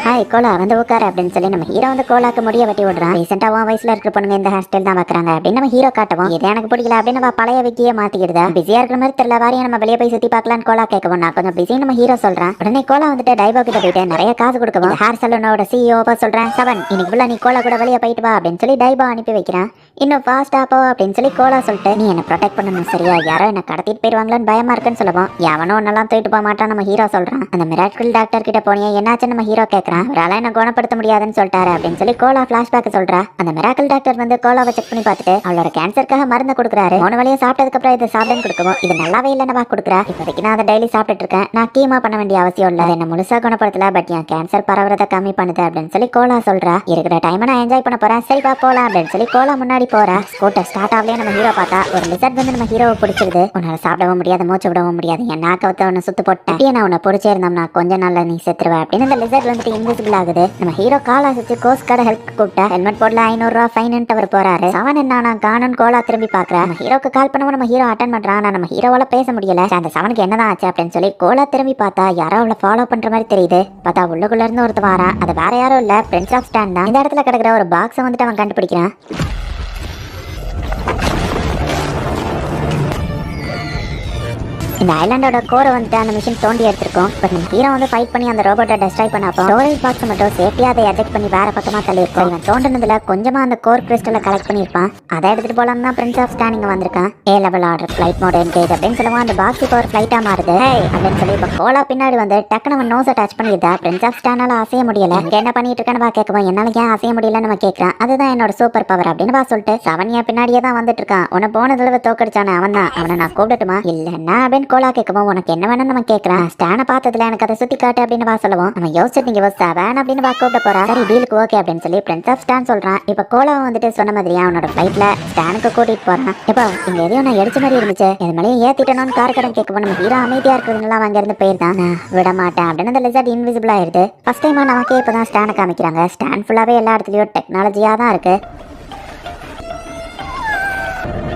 Speaker 1: ஹாய் கோலா வந்து உட்காரு அப்படின்னு சொல்லி நம்ம ஹீரோ வந்து கோலாக்கு முடிய வெட்டி விடுறான். ரீசெண்டா உன் வயசுல இருக்கிற பொண்ணுங்க இந்த ஹேர் ஸ்டைல் தான் வைக்கிறாங்க அப்படின்னு நம்ம ஹீரோ காட்டவும், இது எனக்கு பிடிக்கல அப்படின்னு நம்ம பழைய விக்கியே மாத்திக்கிடுதா. பிஸியா இருக்கிற மாதிரி தெரியல, வாரியா நம்ம வெளியே போய் சுத்தி பார்க்கலான்னு கோலா கேட்கவும், நான் கொஞ்சம் பிஸி நம்ம ஹீரோ சொல்றேன். உடனே கோலா வந்துட்டு டைபோ கிட்ட போயிட்டு நிறைய காசு கொடுக்கவும், ஹேர் சலூனோட CEO சொல்றேன், 7 இன்னைக்கு ஃபுல்லா நீ கோலா கூட வெளியே போயிட்டு வா அப்படின்னு சொல்லி டைபோ அனுப்பி வைக்கிறான். இன்னும் ஃபாஸ்டா போ அப்படின்னு சொல்லி கோலா சொல்லிட்டு, நீ என்ன ப்ரொடெக்ட் பண்ணணும் சரியா, யாரோ என்ன கடத்திட்டு போயிருவாங்களான்னு பயமா இருக்குன்னு சொல்லுவோம். எவனோ ஒன்னெல்லாம் தூக்கிட்டு போக மாட்டான் நம்ம ஹீரோ சொல்றான். அந்த மிராக்கிள் டாக்டர் கிட்ட போனியா, என்னாச்சு நம்ம ஹீரோ கேட்கறான். அவரால என்ன குணப்படுத்த முடியாதுன்னு சொல்லிட்டாரு அப்படின்னு சொல்லி கோலா பிளாஷ்பேக் சொல்றா. அந்த மிராக்கிள் டாக்டர் வந்து கோலாவை செக் பண்ணி பார்த்துட்டு அவளோட கேன்சருக்காக மருந்து கொடுக்குறாரு. 3 வேளையா சாப்பிட்டதுக்கு அப்புறம் இதை சாப்பிடுன்னு கொடுக்கவும், இது நல்லாவே இல்லைன்னு கொடுக்குறா. இப்போதைக்கு நான் அதை டெய்லி சாப்பிட்டுட்டு இருக்கேன், நான் கீமா பண்ண வேண்டிய அவசியம் இல்லை, என்ன முழுசா குணப்படுத்தல, பட் என் கேன்சர் பரவுறதை கம்மி பண்ணுது அப்படின்னு சொல்லி கோலா சொல்றா. இருக்கிற டைம் நான் என்ஜாய் பண்ண போறேன், சரிப்பா போலாம் அப்படின்னு சொல்லி கோலா முன்னாடி போறா. ஸ்கூட்டர் ஸ்டார்ட் ஆகலையே நம்ம ஹீரோ பார்த்தா ஒரு லிசர்ட் வந்து நம்ம ஹீரோவை பிடிச்சிருது. உன்னால சாப்பிடவும் முடியாது, மூச்சு விடவும் முடியாது, என் நாக்கவத்தை ஒன்று சுத்து போட்டேன், நான் உன்னை பிடிச்சிருந்தோம்னா கொஞ்ச நாள்ல நீ செத்துருவேன் அப்படின்னு இந்த லிசர்ட் வந்துட்டு இன்விசிபிள் ஆகுது. நம்ம ஹீரோ கால் அசைச்சு கோஸ்ட் கார்டு ஹெல்ப் கூப்பிட்டா, ஹெல்மெட் போடல 500 ரூபா ஃபைன் அவர் போறாரு. அவன் என்ன காணும் கோலா திரும்பி பாக்குறா. நம்ம ஹீரோக்கு கால் பண்ணவும் நம்ம ஹீரோ அட்டன் பண்றான். ஆனா நம்ம ஹீரோவால பேச முடியல. அந்த சவனுக்கு என்னதான் ஆச்சு அப்படின்னு சொல்லி கோலா திரும்பி பார்த்தா யாரோ அவளை ஃபாலோ பண்ற மாதிரி தெரியுது. பார்த்தா உள்ளுக்குள்ள இருந்து ஒருத்த வாரான். அது வேற யாரும் இல்ல, பிரின்ஸ் ஆஃப் ஸ்டான் தான். இந்த இடத்துல கிடக்குற ஒரு பாக்ஸை வந்துட்டு அவன் கண்டுபிடிக்கிறான். இந்த ஐலாண்டோட கோரை வந்துட்டு அந்த மிஷின் தோண்டி எடுத்திருக்கோம். பட் நம்ம ஹீரோ வந்து ஃபைட் பண்ணி அந்த ரோபோட்டை டெஸ்ட்ராய் பண்ணப்போ ஸ்டோரேஜ் பாக்ஸ் மட்டும் சேஃப்டியா அதை எஜெக்ட் பண்ணி வேற பக்கமா தள்ளி இருக்கும். இவன் தோண்டினதுல கொஞ்சமா அந்த கோர் கிறிஸ்டலை கலெக்ட் பண்ணிருப்பான். அதை எடுத்துட்டு போலாம் தான் பிரின்ஸ் ஆஃப் ஸ்டான் இங்க வந்திருக்கான். A level order flight mode engage அப்படின்னு சொல்லுவான். அந்த பாக்ஸ் இப்போ ஒரு ஃபிளைட்டா மாறுது. ஹே அப்படின்னு சொல்லி இப்போ கோலா பின்னாடி வந்து டக்குனு அவன் நோஸை டச் பண்ணிடுதா. பிரின்ஸ் ஆஃப் ஸ்டானால அசைய முடியல. இங்க என்ன பண்ணிட்டு இருக்கேன்னு வா கேட்கவும், என்னால ஏன் அசைய முடியலன்னு நம்ம கேட்கறான். அதுதான் என்னோட சூப்பர் பவர் அப்படின்னு வா சொல்லிட்டு, சவன்யா பின்னாடியே தான் வந்துட்டு இருக்கான். உன்னை போன தடவை தோக்கடிச்சானே அவன் தான், அவனை நான் கூப்பிடட்டுமா இல்லன்னா அப்படின்னு கோலா கேட்கவும், உனக்கு என்ன வேணும்னு நம்ம கேட்கறான். ஸ்டானை பார்த்ததுல எனக்கு அதை சுத்தி காட்டு அப்படின்னு வா சொல்லுவோம். நம்ம யோசிச்சுட்டு நீங்க வேன் அப்படின்னு வா கூப்பிட போறா. சரி டீலுக்கு ஓகே அப்படின்னு சொல்லி பிரின்ஸ் ஆஃப் ஸ்டான் சொல்றான். இப்ப கோலாவை வந்துட்டு சொன்ன மாதிரியா அவனோட ஃபிளைட்ல ஸ்டானுக்கு கூட்டிட்டு போறான். இப்போ இங்க எதையும் நான் எடுத்த மாதிரி இருந்துச்சு, இது மேலேயும் ஏத்திட்டணும்னு கார் கடன் கேட்கவும் நம்ம ஹீரோ அமைதியா இருக்கிறதுனால அங்க இருந்து போயிருந்தான். விட மாட்டேன் அப்படின்னு அந்த லிசர்ட் இன்விசிபிள் ஆயிருது. ஃபர்ஸ்ட் டைமா நமக்கே இப்பதான் ஸ்டானை காமிக்கிறாங்க. ஸ்டான் ஃபுல்லாவே எல்லா இடத்துலயும் டெக்னாலஜியா தான் இருக்கு.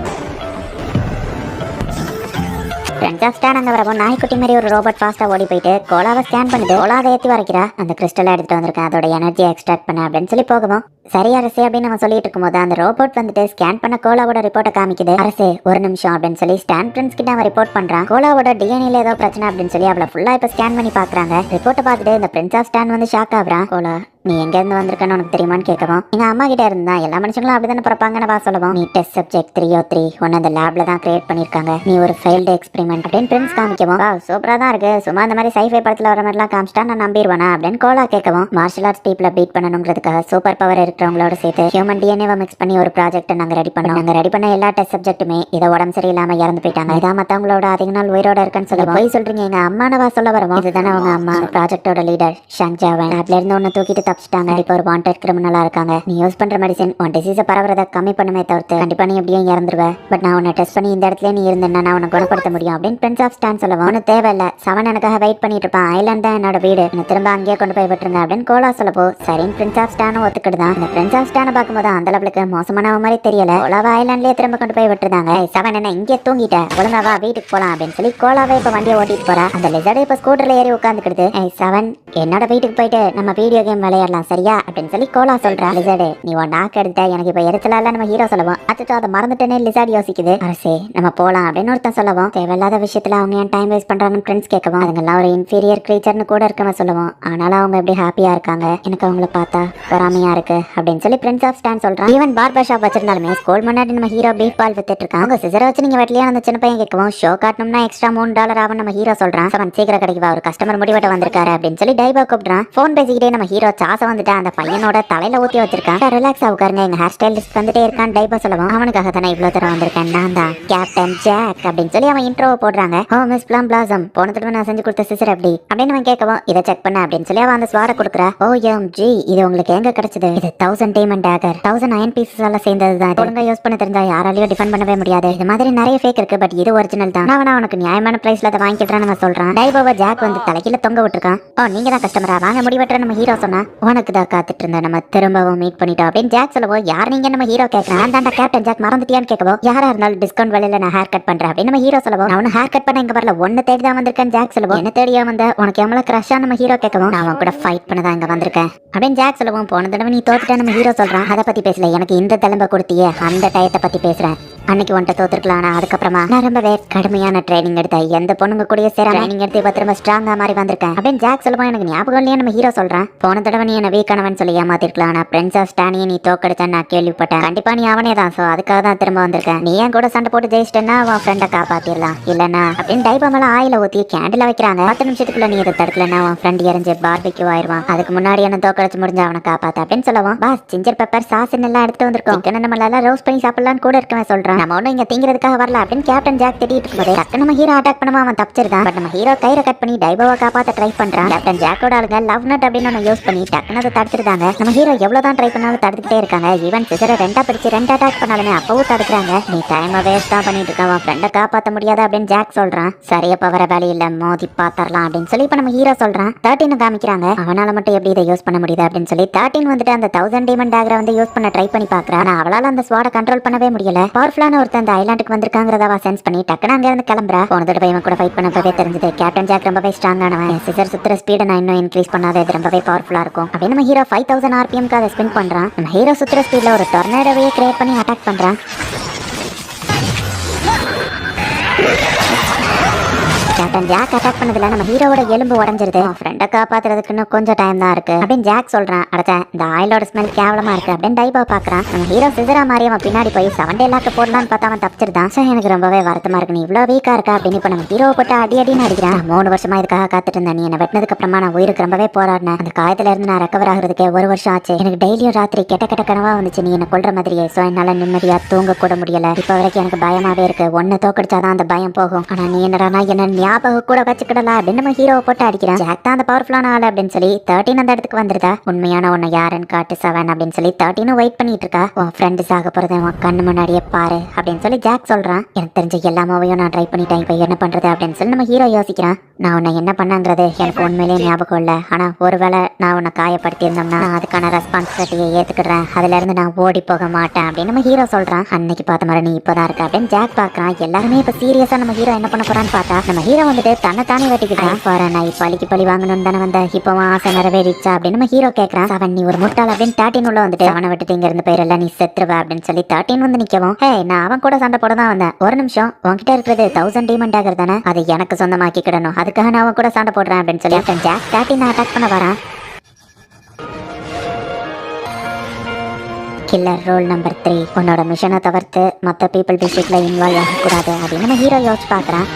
Speaker 1: பிரின்ஸ் ஆஃப் ஸ்டான் அங்க வரப்போ நாய்க்குட்டி மாதிரி ஒரு ரோபோட் ஃபாஸ்டா ஓடி போயிட்டு கோலாவை ஸ்கேன் பண்ணுது. கோலா அதை ஏற்றி வரைக்கிறா. அந்த கிறிஸ்டலை எடுத்துட்டு வந்திருக்கேன், அதோட எனர்ஜியை எக்ஸ்ட்ராக்ட் பண்ண அப்படின்னு சொல்லி போகவும், சரி அரசே அப்படின்னு நம்ம சொல்லிட்டு இருக்கும்போது அந்த ரோபோட் வந்துட்டு ஸ்கேன் பண்ண கோலாவோட ரிப்போர்ட்டை காமிக்குது. அரசே ஒரு நிமிஷம் அப்படின்னு சொல்லி ஸ்டான் பிரின்ஸ் கிட்ட அவன் ரிப்போர்ட் பண்றான். கோலாவோட டிஎன்ஏல ஏதோ பிரச்சனை அப்படின்னு சொல்லி அவளை ஃபுல்லா இப்ப ஸ்கேன் பண்ணி பாக்குறாங்க. ரிப்போர்ட்டை பார்த்துட்டு இந்த பிரின்ஸ் ஆஃப் ஸ்டான் வந்து ஷாக் ஆகுறான். கோலா நீ எங்க இருந்து வந்திருக்கன்னு உனக்கு தெரியுமான்னு கேட்கவும், எங்க அம்மா கிட்ட இருந்தா எல்லா மனுஷங்களும் அப்படிதானே பிறப்பாங்கன்னு வா சொல்லுவோம். நீ டெஸ்ட் சப்ஜெக்ட் 303 ஒன்னு அந்த லேப்ல தான் கிரியேட் பண்ணிருக்காங்க, நீ ஒரு ஃபெயில்டு எக்ஸ்பெரிமெண்ட் அப்படின்னு பிரின்ஸ் காமிக்கவும், சூப்பரா தான் இருக்கு, சும்மா இந்த மாதிரி சைஃபை படத்துல வர மாதிரிலாம் காமிச்சிட்டா நான் நம்பிடுவேனா அப்படின்னு கோலா கேட்கவும், மார்ஷல் ஆர்ட்ஸ் பீப்புளை பீட் பண்ணணுங்கிறதுக்காக சூப்பர் பவர் இருக்கிறவங்களோட சேர்த்து ஹியூமன் டிஎன்ஏவை மிக்ஸ் பண்ணி ஒரு ப்ராஜெக்ட் நாங்க ரெடி பண்ணோம். நாங்க ரெடி பண்ண எல்லா டெஸ்ட் சப்ஜெக்ட்டுமே இதை உடம்பு சரியில்லாம இறந்து போயிட்டாங்க. இதான் மத்தவங்களோட அதிக நாள் உயிரோட இருக்குன்னு சொல்ல போய் சொல்றீங்க. எங்க அம்மானவா சொல்ல வரவும், இதுதானே அவங்க அம்மா, ப்ராஜெக்டோட லீடர் ஷாங்ஜாவன். லேப்ல இருந்து ஒன்னு தூக்கிட்டு தப்பிச்சிட்டாங்க. இப்போ ஒரு வாண்டட் கிரிமினலா இருக்காங்க. நீ யூஸ் பண்ற மெடிசன் உன் டிசீஸை பரவுறத கம்மி பண்ணுமே தவிர்த்து கண்டிப்பா நீ எப்படியும் இறந்துருவ. பட் நான் உன்னை டெஸ்ட் பண்ணி இந்த இடத்துல நீ இருந்தேன்னா நான் உன்னை குணப்படுத்த முடியும் அப்படின்னு பிரின்ஸ் ஆஃப் ஸ்டான் சொல்லவும், ஒன்னும் தேவையில்ல, சவன் எனக்காக வெயிட் பண்ணிட்டு இருப்பான், ஐலாண்ட் தான் என்னோட வீடு, என்ன திரும்ப அங்கேயே கொண்டு போய் விட்டுருங்க அப்படின்னு கோலா சொல்லப்போ, சரின்னு பிரின்ஸ் ஆஃப் ஸ்டானும் ஒத்துக்கிட்டுதான். இந்த பிரின்ஸ் ஆஃப் ஸ்டானை பார்க்கும்போது அந்த அளவுக்கு மோசமானவ மாதிரி தெரியல. கோலாவை ஐலாண்ட்லயே திரும்ப கொண்டு போய் விட்டுருந்தாங்க. சவன் என்ன இங்கே தூங்கிட்ட, ஒழுங்காவா வீட்டுக்கு போலாம் அப்படின்னு சொல்லி கோலாவே இப்ப வண்டியை ஓட்டிட்டு போறா. அந்த லிசர்ட் இப்ப ஸ்கூட்டர்ல ஏறி உட்காந்துக்கிடுது. சவன் என்னோட வீட்டுக்கு போயிட்டு நம்ம வீடியோ கேம் விளையாடலாம் சரியா அப்படின்னு சொல்லி கோலா சொல்றா. லிசர்டு நீ உன் நாக்கு எடுத்த, எனக்கு இப்ப எரிச்சலா இல்ல நம்ம ஹீரோ சொல்லவும், அச்சோ அதை மறந்துட்டேன்னு லிசர்ட் யோசிக்குது. அரசே நம்ம போலாம் அப்படின்னு ஒருத்தன் சொல்லவும், தேவையில்லாத விஷயத்துல அவங்க ஏன் டைம் வேஸ்ட் பண்றாங்கன்னு ஃப்ரெண்ட்ஸ் கேட்கவும், அதுங்கெல்லாம் ஒரு இன்ஃபீரியர் கிரீச்சர்னு கூட இருக்கவன் சொல்லுவோம். ஆனாலும் அவங்க எப்படி ஹாப்பியா இருக்காங்க, எனக்கு அவங்கள பார்த்தா பொறாமையா இருக்கு அப்படின்னு சொல்லி பிரின்ஸ் ஆஃப் ஸ்டான் சொல்றான். ஈவன் பார்பர் ஷாப் வச்சிருந்தாலுமே ஸ்கூல் முன்னாடி நம்ம ஹீரோ பீஃப் பால் வித்துட்டு இருக்காங்க. அவங்க சிசரை வச்சு நீங்க வெட்டிலியா அந்த சின்ன பையன் கேட்கவும், ஷோ காட்டணும்னா எக்ஸ்ட்ரா $3 ஆகும் நம்ம ஹீரோ சொல்றான். அவன் சீக்கிரம் கிடைக்கவா, ஒரு கஸ்டமர் முடிவெட்ட வந்திருக்காரு அப்படின்னு சொல்லி டைபா கூப்பிடுறான். போன் பேசிக்கிட்டே நம்ம ஹீரோ சார்ஜ் சாசை வந்துட்டு அந்த பையனோட தலையில ஊத்தி வச்சிருக்கான். ரிலாக்ஸா உட்காருங்க, எங்க ஹேர் ஸ்டைலிஸ்ட் வந்துட்டே இருக்கான் டைபா சொல்லவும் அவனுக்காக தானே இவ்வளவு தூரம் வந்திருக்கேன், நான் தான் கேப்டன் ஜாக் அப்படின்னு சொல்லி அவன் இன்ட்ரோவை போடுறாங்க. ஓ மிஸ் பிளம் பிளாசம், போன தடவை நான் செஞ்சு கொடுத்த சிசர் எப்படி அப்படின்னு அவன் கேட்கவும் இதை செக் பண்ண அப்படின்னு சொல்லி அவன் அந்த ஸ்வாட கொடுக்குறா. ஓ எம் ஜி, இது உங்களுக்கு எங்க கிடைச்சது? இது 1000 டைமண்ட் டேகர், 1000 அயன் பீசஸ் எல்லாம் சேர்ந்தது தான். ஒழுங்கா யூஸ் பண்ண தெரிஞ்சா யாராலையும் டிஃபெண்ட் பண்ணவே முடியாது. இது மாதிரி நிறைய ஃபேக் இருக்கு, பட் இது ஒரிஜினல் தான். நான் அவனுக்கு நியாயமான பிரைஸ்ல அதை வாங்கிக்கிறேன்னு நம்ம சொல்றான். டைபாவை ஜாக் வந்து தலையில தொங்க விட்டுருக்கான். ஓ நீங்க தான் கஸ்டமரா, வாங்க முடிவெட்டுற நம்ம ஹீரோ சொன்னா. உனக்கு தான் காத்துட்டு இருந்தேன், நம்ம திரும்பவும் மீட் பண்ணிட்டோம் அப்படின்னு ஜாக் சொல்லவோ யார் நீங்க நம்ம ஹீரோ கேட்கறான். நான் தான்டா கேப்டன் ஜாக், மறந்துட்டியான்னு கேட்கவோ யாரா இருந்தாலும் டிஸ்கவுண்ட் விலையில நான் ஹேர் கட் பண்றேன் அப்படின்னு நம்ம ஹீரோ சொல்லவோ அவனு ஹேர் கட் பண்ண இங்க வரல, ஒன்னு தேடி தான் வந்திருக்கேன் ஜாக் சொல்லவோ. என்ன தேடியா வந்த, உனக்கு எவ்வளவு கிரஷா நம்ம ஹீரோ கேட்கவும் நான் அவன் கூட ஃபைட் பண்ணதான் இங்க வந்திருக்கேன் அப்படின்னு ஜாக் சொல்லவும் போன தடவை நீ தோத்துட்டா நம்ம ஹீரோ சொல்றான். அதை பத்தி பேசல, எனக்கு இந்த தலைம்ப கொடுத்தியே அந்த டயத்தை பத்தி பேசுறேன். அன்னைக்கு ஒன்ட்ட தோத்துருக்கலாம், ஆனா அதுக்கப்புறமா நான் ரொம்பவே கடுமையான ட்ரைனிங் எடுத்தேன். எந்த பொண்ணுங்க கூட சேர ட்ரைனிங் எடுத்து இப்ப திரும்ப ஸ்ட்ராங்கா மாதிரி வந்திருக்கேன் அப்படின்னு ஜாக் சொல்லுவோம். எனக்கு ஞாபகம் இல்லையா நம்ம ஹீரோ சொல்றான். போன தடவை நீ என்ன வீக்கானவன் சொல்லி ஏமாத்திருக்கலாம், ஆனா பிரின்ஸ் ஆஃப் ஸ்டானியை நீ தோக்கடிச்சேன்னு நான் கேள்விப்பட்டேன். கண்டிப்பா நீ அவனே தான், சோ அதுக்காக தான் திரும்ப வந்திருக்கேன். நீ என் கூட சண்டை போட்டு ஜெயிச்சிட்டேன்னா அவன் ஃப்ரெண்டை காப்பாத்திடலாம், இல்லன்னா அப்படின்னு டைபா மேல ஆயில ஊத்தி கேண்டில் வைக்கிறாங்க. 10 நிமிஷத்துக்குள்ள நீ இதை தடுக்கலன்னா அவன் ஃப்ரெண்ட் எரிஞ்சு பார்பிக்யூ ஆயிருவான். அதுக்கு முன்னாடி என்ன தோக்கடிச்சு முடிஞ்சு அவனை காப்பாத்து அப்படின்னு சொல்லுவான். பாஸ் ஜிஞ்சர் பெப்பர் சாஸ் எல்லாம் எடுத்து வந்திருக்கோம், சிக்கன் நம்மளால ரோஸ்ட் பண்ணி சாப்பிடலான்னு கூட இருக்கவன் சொல்றான். நம்ம ஒன்னும் இங்க திங்கிறதுக்காக வரல அப்படின்னு கேப்டன் ஜாக் திட்டிட்டு இருக்கும்போது டக்கு நம்ம ஹீரோ அட்டாக் பண்ணாம அவன் தப்பிச்சிருக்கான். பட் நம்ம ஹீரோ கயிறை கட் பண்ணி டைபாவை காப்பாத்த ட்ரை பண்றான். கேப்டன் ஜாக்கோட ஆளுங்க லவ் நட் அப்படின்னு ஒன்று யூஸ் பண்ணி டக்குன்னு அதை தடுத்துருந்தாங்க. நம்ம ஹீரோ எவ்வளவுதான் ட்ரை பண்ணாலும் தடுத்துட்டே இருக்காங்க. ஈவன் சிசரை ரெண்டா பிடிச்சு 2 அட்டாக் பண்ணாலுமே அப்பவும் தடுக்கிறாங்க. நீ டைமை வேஸ்ட் தான் பண்ணிட்டு இருக்க, அவன் ஃப்ரெண்டை காப்பாற்ற முடியாது அப்படின்னு ஜாக் சொல்றான். சரியப்ப வர வேலை இல்ல, மோதி பாத்தரலாம் அப்படின்னு சொல்லி இப்ப நம்ம ஹீரோ சொல்றான். 13 காமிக்கிறாங்க. அவனால மட்டும் எப்படி இதை யூஸ் பண்ண முடியுது அப்படின்னு சொல்லி 13 வந்துட்டு அந்த 1000 டைமண்ட் டேகரை வந்து யூஸ் பண்ண ட்ரை பண்ணி பாக்குறான். ஆனா அவளால அந்த ஸ்வாட கண்ட்ரோல் பண்ணவே முடியல. பவர்ஃபுல்லான ஒருத்தன் அந்த ஐலாண்டுக்கு வந்திருக்காங்கிறத சென்ஸ் பண்ணி டக்குன்னு அங்க இருந்து கிளம்புறா. போன தடவை இவன் கூட ஃபைட் பண்ணப்பவே தெரிஞ்சது கேப்டன் ஜாக் ரொம்பவே ஸ்ட்ராங்கானவன். சிசர் சுத்துற ஸ்பீடை நான் இன்னும் இன்க்ரீஸ் பண்ணாத, இது ரொம்பவே பவர்ஃபுல்லா இருக்கும் அப்படின்னு நம்ம ஹீரோ 5000 RPM அதை ஸ்பின் பண்றான். நம்ம ஹீரோ சுத்துற ஸ்பீட்ல ஒரு டொர்னேடோவையே கிரியேட் பண்ணி அட்டாக் பண்றான். கேப்டன் ஜாக் அட்டாக் பண்ணதுல நம்ம ஹீரோவோட எலும்பு உடஞ்சிருது. ஃப்ரெண்டை காப்பாத்துறதுக்குன்னு கொஞ்சம் டைம் தான் இருக்கு அப்படின்னு ஜாக் சொல்றான். அடுத்த இந்த ஆயிலோட ஸ்மெல் கேவலமா இருக்கு அப்படின்னு டைபா பாக்குறான். நம்ம ஹீரோ சிசரா மாதிரி அவன் பின்னாடி போய் 7 டே லாக்கு போடலான்னு பார்த்தா அவன் தப்பிச்சிருந்தான். சோ எனக்கு ரொம்பவே வருத்தமா இருக்கு, நீ இவ்வளவு வீக்கா இருக்கா அப்படின்னு இப்ப நம்ம ஹீரோவை போட்டு அடின்னு அடிக்கிறான். 3 வருஷமா இதுக்காக காத்துட்டு இருந்தேன், நீ என்ன வெட்டினதுக்கு அப்புறமா நான் உயிருக்கு ரொம்பவே போராடினேன். அந்த காயத்துல இருந்து நான் ரெக்கவர் ஆகுறதுக்கே 1 வருஷம் ஆச்சு. எனக்கு டெய்லியும் ராத்திரி கெட்ட கெட்ட கனவா வந்துச்சு, நீ என்ன கொல்ற மாதிரியே. சோ என்னால நிம்மதியா தூங்க கூட முடியல. இப்ப வரைக்கும் எனக்கு பயமாவே இருக்கு, ஒன்னு தோக்கடிச்சாதான் அந்த பயம் போகும். ஆனா நீ என்னடா என்ன ஞாபகம் கூட வச்சுக்கிடலாம் அப்படின்னு நம்ம ஹீரோவை போட்டு அடிக்கிறான். ஜாக் தான் அந்த பவர்ஃபுல்லான ஆள் அப்படின்னு சொல்லி 13 அந்த இடத்துக்கு வந்துருதா. உண்மையான ஒன்னு யாருன்னு காட்டு 7 அப்படின்னு சொல்லி 13 வெயிட் பண்ணிட்டு இருக்கா. உன் ஃப்ரெண்டு சாக போறதை உன் கண்ணு முன்னாடியே பாரு அப்படின்னு சொல்லி ஜாக் சொல்றான். எனக்கு தெரிஞ்ச எல்லா மூவையும் நான் ட்ரை பண்ணிட்டேன், இப்ப என்ன பண்றது அப்படின்னு சொல்லி நம்ம ஹீரோ யோசிக்கிறான். நான் உன்னை என்ன பண்ணாங்கிறது எனக்கு உண்மையிலேயே ஞாபகம் இல்லை, ஆனா ஒருவேளை நான் உன்னை காயப்படுத்தி இருந்தோம்னா நான் அதுக்கான ரெஸ்பான்சிபிலிட்டியை ஏத்துக்கிடுறேன், அதுல இருந்து நான் ஓடி போக மாட்டேன் அப்படின்னு நம்ம ஹீரோ சொல்றான். அன்னைக்கு பார்த்த மாதிரி நீ இப்பதான் இருக்க அப்படின்னு ஜாக் பாக்குறான். எல்லாருமே இப்ப சீரியஸா நம்ம ஹீரோ என்ன பண்ண போறான்னு பார்த்தா நம்ம ஹீரோ வந்துட்டு தன்னை வெட்டிக்கிட்டான். நான் பழிக்கு பழி வாங்கணும்னு தானே வந்த, இப்போ ஆசை நிறைவேறிச்சா அப்படின்னு நம்ம ஹீரோ கேட்கறான். அவன் நீ ஒரு முட்டாள் அப்படின்னு 13 உள்ள வந்துட்டு அவனை விட்டுட்டு இங்க இருந்து போயிடல, நீ செத்துருவ அப்படின்னு சொல்லி 13 வந்து நிக்கவும், ஹே நான் அவன் கூட சண்டை போட தான் வந்தேன், ஒரு நிமிஷம் உன்கிட்ட இருக்கிறது 1000 டைமண்ட் டேகர் தானே, அது எனக்கு சொந்தமாக்கிக்கிடணும், அதுக்காக நான் அவன் கூட சண்டை போடுறேன் அப்படின்னு சொல்லி ஜாக் 13 அட்டாக் பண்ண வரான். கில்லர் ரோல் நம்பர் 3, உன்னோட மிஷனை தவிர்த்து மற்ற பீப்புள் டிஸ்ட்ரிக்ட்ல இன்வால்வ் ஆகக்கூடாது அப்படின்னு நம்ம ஹீரோ யோசிச்சு பார்க்குறான்.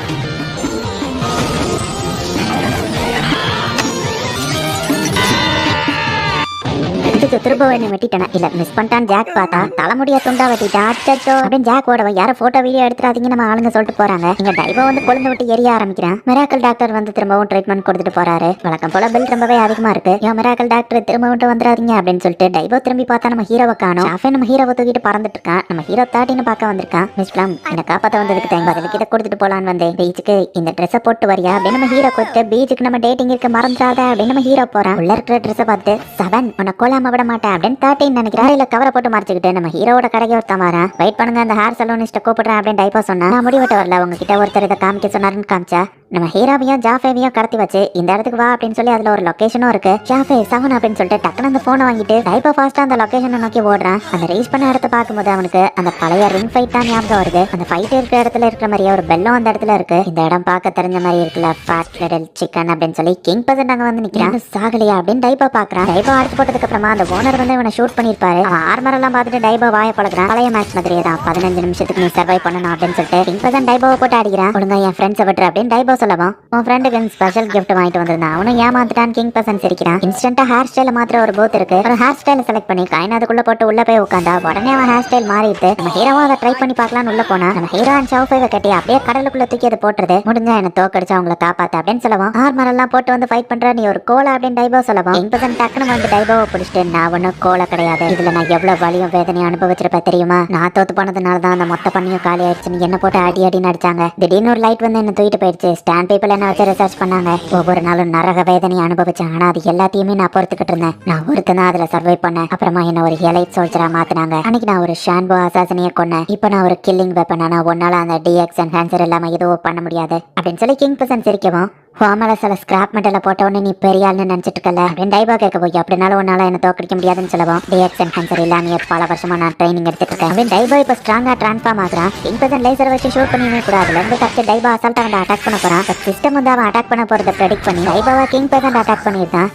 Speaker 1: திரும்ப என்ன வெட்டிட்டேன் இல்ல மிஸ் பண்ணிட்டான் ஜாக் பார்த்தா தலைமுடிய துண்டா வெட்டிட்டான். அச்சோ அப்படின்னு ஜாக் ஓடவும் யாரும் போட்டோ வீடியோ எடுத்துறாதீங்க நம்ம ஆளுங்க சொல்லிட்டு போறாங்க. இங்க டைவோ வந்து கொழுந்து விட்டு எரிய ஆரம்பிக்கிறான். மிராக்கல் டாக்டர் வந்து திரும்பவும் ட்ரீட்மெண்ட் கொடுத்துட்டு போறாரு. வழக்கம் போல பில் ரொம்பவே அதிகமா இருக்கு. மிராக்கல் டாக்டர் திரும்ப வந்துடாதீங்க அப்படின்னு சொல்லிட்டு டைவோ திரும்பி பார்த்தா நம்ம ஹீரோவை காணோம். நம்ம ஹீரோவை தூக்கிட்டு பறந்துட்டு இருக்கான். நம்ம ஹீரோ 13 பார்க்க வந்திருக்கான். மிஸ் பிளம் என்ன காப்பாத்த வந்ததுக்கு தேங்க பதிலுக்கு இதை கொடுத்துட்டு போலான்னு வந்தேன். பீச்சுக்கு இந்த ட்ரெஸ்ஸை போட்டு வரியா அப்படின்னு நம்ம ஹீரோ கொடுத்து பீச்சுக்கு நம்ம டேட்டிங் இருக்க மறந்துடாத அப்படின்னு நம்ம ஹீரோ போறான். உள்ள இருக்கிற ட்ரெஸ்ஸை பார்த்து 7 உன்னை கொல்லாம விட மாட்டேன் அப்படின்னு 13 நினைக்கிறேன். இல்ல கவரை போட்டு மறைச்சிக்கிட்டு நம்ம ஹீரோட கடைக்கு ஒருத்தன் வரேன். வெயிட் பண்ணுங்க, அந்த ஹேர் சலூனிஸ்ட கூப்பிடுறேன் அப்படின்னு டைப்பா சொன்னா. நான் முடிவெட்ட வரல, உங்ககிட்ட ஒருத்தர் இதை காமிக்க சொன்னாருன்னு காமிச்சா. நம்ம ஹீரோவையும் ஜாஃபேவையும் கடத்தி வச்சு இந்த இடத்துக்கு வா அப்படின்னு சொல்லி அதுல ஒரு லொகேஷனும் இருக்கு. ஜாஃபே 7 அப்படின்னு சொல்லிட்டு டக்குனு அந்த போனை வாங்கிட்டு டைப்பா ஃபாஸ்டா அந்த லொகேஷனை நோக்கி ஓடுறான். அந்த ரீச் பண்ண இடத்த பார்க்கும்போது அவனுக்கு அந்த பழைய ரிங் ஃபைட் தான் ஞாபகம் வருது. அந்த ஃபைட் இருக்கிற இடத்துல இருக்கிற மாதிரியே ஒரு பெல்லும் அந்த இடத்துல இருக்கு. இந்த இடம் பார்க்க தெரிஞ்ச மாதிரி இருக்குல்ல, ஃபாஸ்ட் லிட்டில் சிக்கன் அப்படின்னு சொல்லி கிங் பர்சன்ட் அங்க வந்து நிக்கிறான். சாகலையா அப்படின்னு டைப்பா பாக்குறான். டைப்பா அடிச்சு போட்டதுக்கு அப்புறமா அந்த ஓனர் வந்து இவனை ஷூட் பண்ணிருப்பாரு. அவன் ஆர்மர் எல்லாம் பார்த்துட்டு டைப்பா வாய பழகுறான். பழைய மேட்ச் மாதிரியே தான் 15 நிமிஷத்துக்கு நீ சர்வை பண்ணணும் அப்படின்னு சொல்லிட்டு கிங் பர்சன்ட் டைப்பாவை போட்டு அடிக்கிறான். ஒழுங்கா என் ஃப்ரெண்ட்ஸை விட்டுரு அப்படின்னு டைப்பா சொல்லவும் உன் ஃப்ரெண்டுக்கு ஸ்பெஷல் கிஃப்ட் வாங்கிட்டு வந்திருந்தான், அவனும் ஏமாந்துட்டான். கிங் பர்சன் சிரிக்கிறான். இன்ஸ்டன்டா ஹேர் ஸ்டைல மாத்திர ஒரு பூத் இருக்கு. ஒரு ஹேர் ஸ்டைல செலக்ட் பண்ணி காயின் அதுக்குள்ள போட்டு உள்ள போய் உட்காந்தா உடனே அவன் ஹேர் ஸ்டைல் மாறிட்டு நம்ம ஹீரோவும் அதை ட்ரை பண்ணி பார்க்கலாம்னு உள்ள போனா நம்ம ஹீரோ அண்ட் ஷாஃபை கட்டி அப்படியே கடலுக்குள்ள தூக்கி அதை போட்டுறது. முடிஞ்சா என்ன தோக்கடிச்சு அவங்கள காப்பாத்து அப்படின்னு சொல்லவும் ஆர்மர் எல்லாம் போட்டு வந்து ஃபைட் பண்ற நீ ஒரு கோலை அப்படின்னு டைபோ சொல்லவும் கிங் பர்சன் டக்குன்னு வந்து டைபோவை பிடிச்சிட்டு நான் ஒன்னும் கோலை கிடையாது, இதுல நான் எவ்வளவு வலியும் வேதனையும் அனுபவிச்சிருப்பேன் தெரியுமா, நான் தோத்து போனதுனால தான் அந்த மொத்த பண்ணியும் காலி ஆயிடுச்சுன்னு என்ன போட்டு அடி அடி நடிச்சாங்க. திடீர்னு ஒரு லைட் வந்து என்ன தூக்கிட்டு போயிடுச்சு. ஸ்டாண்ட் பீப்பிள் என்ன வச்சு ரிசர்ச் பண்ணாங்க. ஒவ்வொரு நாளும் நரக வேதனையை அனுபவிச்சேன். ஆனா அது எல்லாத்தையுமே நான் பொறுத்துக்கிட்டு இருந்தேன். நான் ஒருத்தனா அதுல சர்வை பண்ணேன். அப்புறமா என்ன ஒரு எலைட் சோல்ஜரா மாத்தினாங்க. அன்னைக்கு நான் ஒரு ஷான்போ அசாசினியை கொன்னேன். இப்ப நான் ஒரு கில்லிங் வெப்பன். ஆனா ஒன்னால அந்த டிஎக்ஸ் என்ஹான்சர் இல்லாம எதுவும் பண்ண முடியாது அப்படின்னு சொல்லி கிங் பர்சன் சிரிக்கவும் ஹோமல சில ஸ்கிராப் மெட்டல போட்ட உடனே நீ பெரிய ஆள்னு நினைச்சிட்டு இருக்கல அப்படின்னு டைபா கேட்க போய் அப்படினாலும் உன்னால என்ன தோக்கடிக்க முடியாதுன்னு சொல்லவும் டிஎக்ஸ் என்ஹான்சர் இல்லாம பல வருஷமா நான் ட்ரைனிங் எடுத்துட்டு இருக்கேன் அப்படின்னு டைபா இப்ப ஸ்ட்ராங்கா டிரான்ஸ்ஃபார்ம் ஆகுறான். கிங் பர்சன் லேசர் வச்சு ஷூட் பண்ணியே கூட அதுல இருந்து தப்பிச்சு டைபா அசால்ட்டா வந்து அட்டாக் பண்ண போறான். சிஸ்டம் வந்து அவன் அட்டாக் பண்ண போறதை ப்ரெடிக்ட் பண்ணி டைபாவை கிங் பர்சன் அட்டாக் பண்ணிருந்தான்.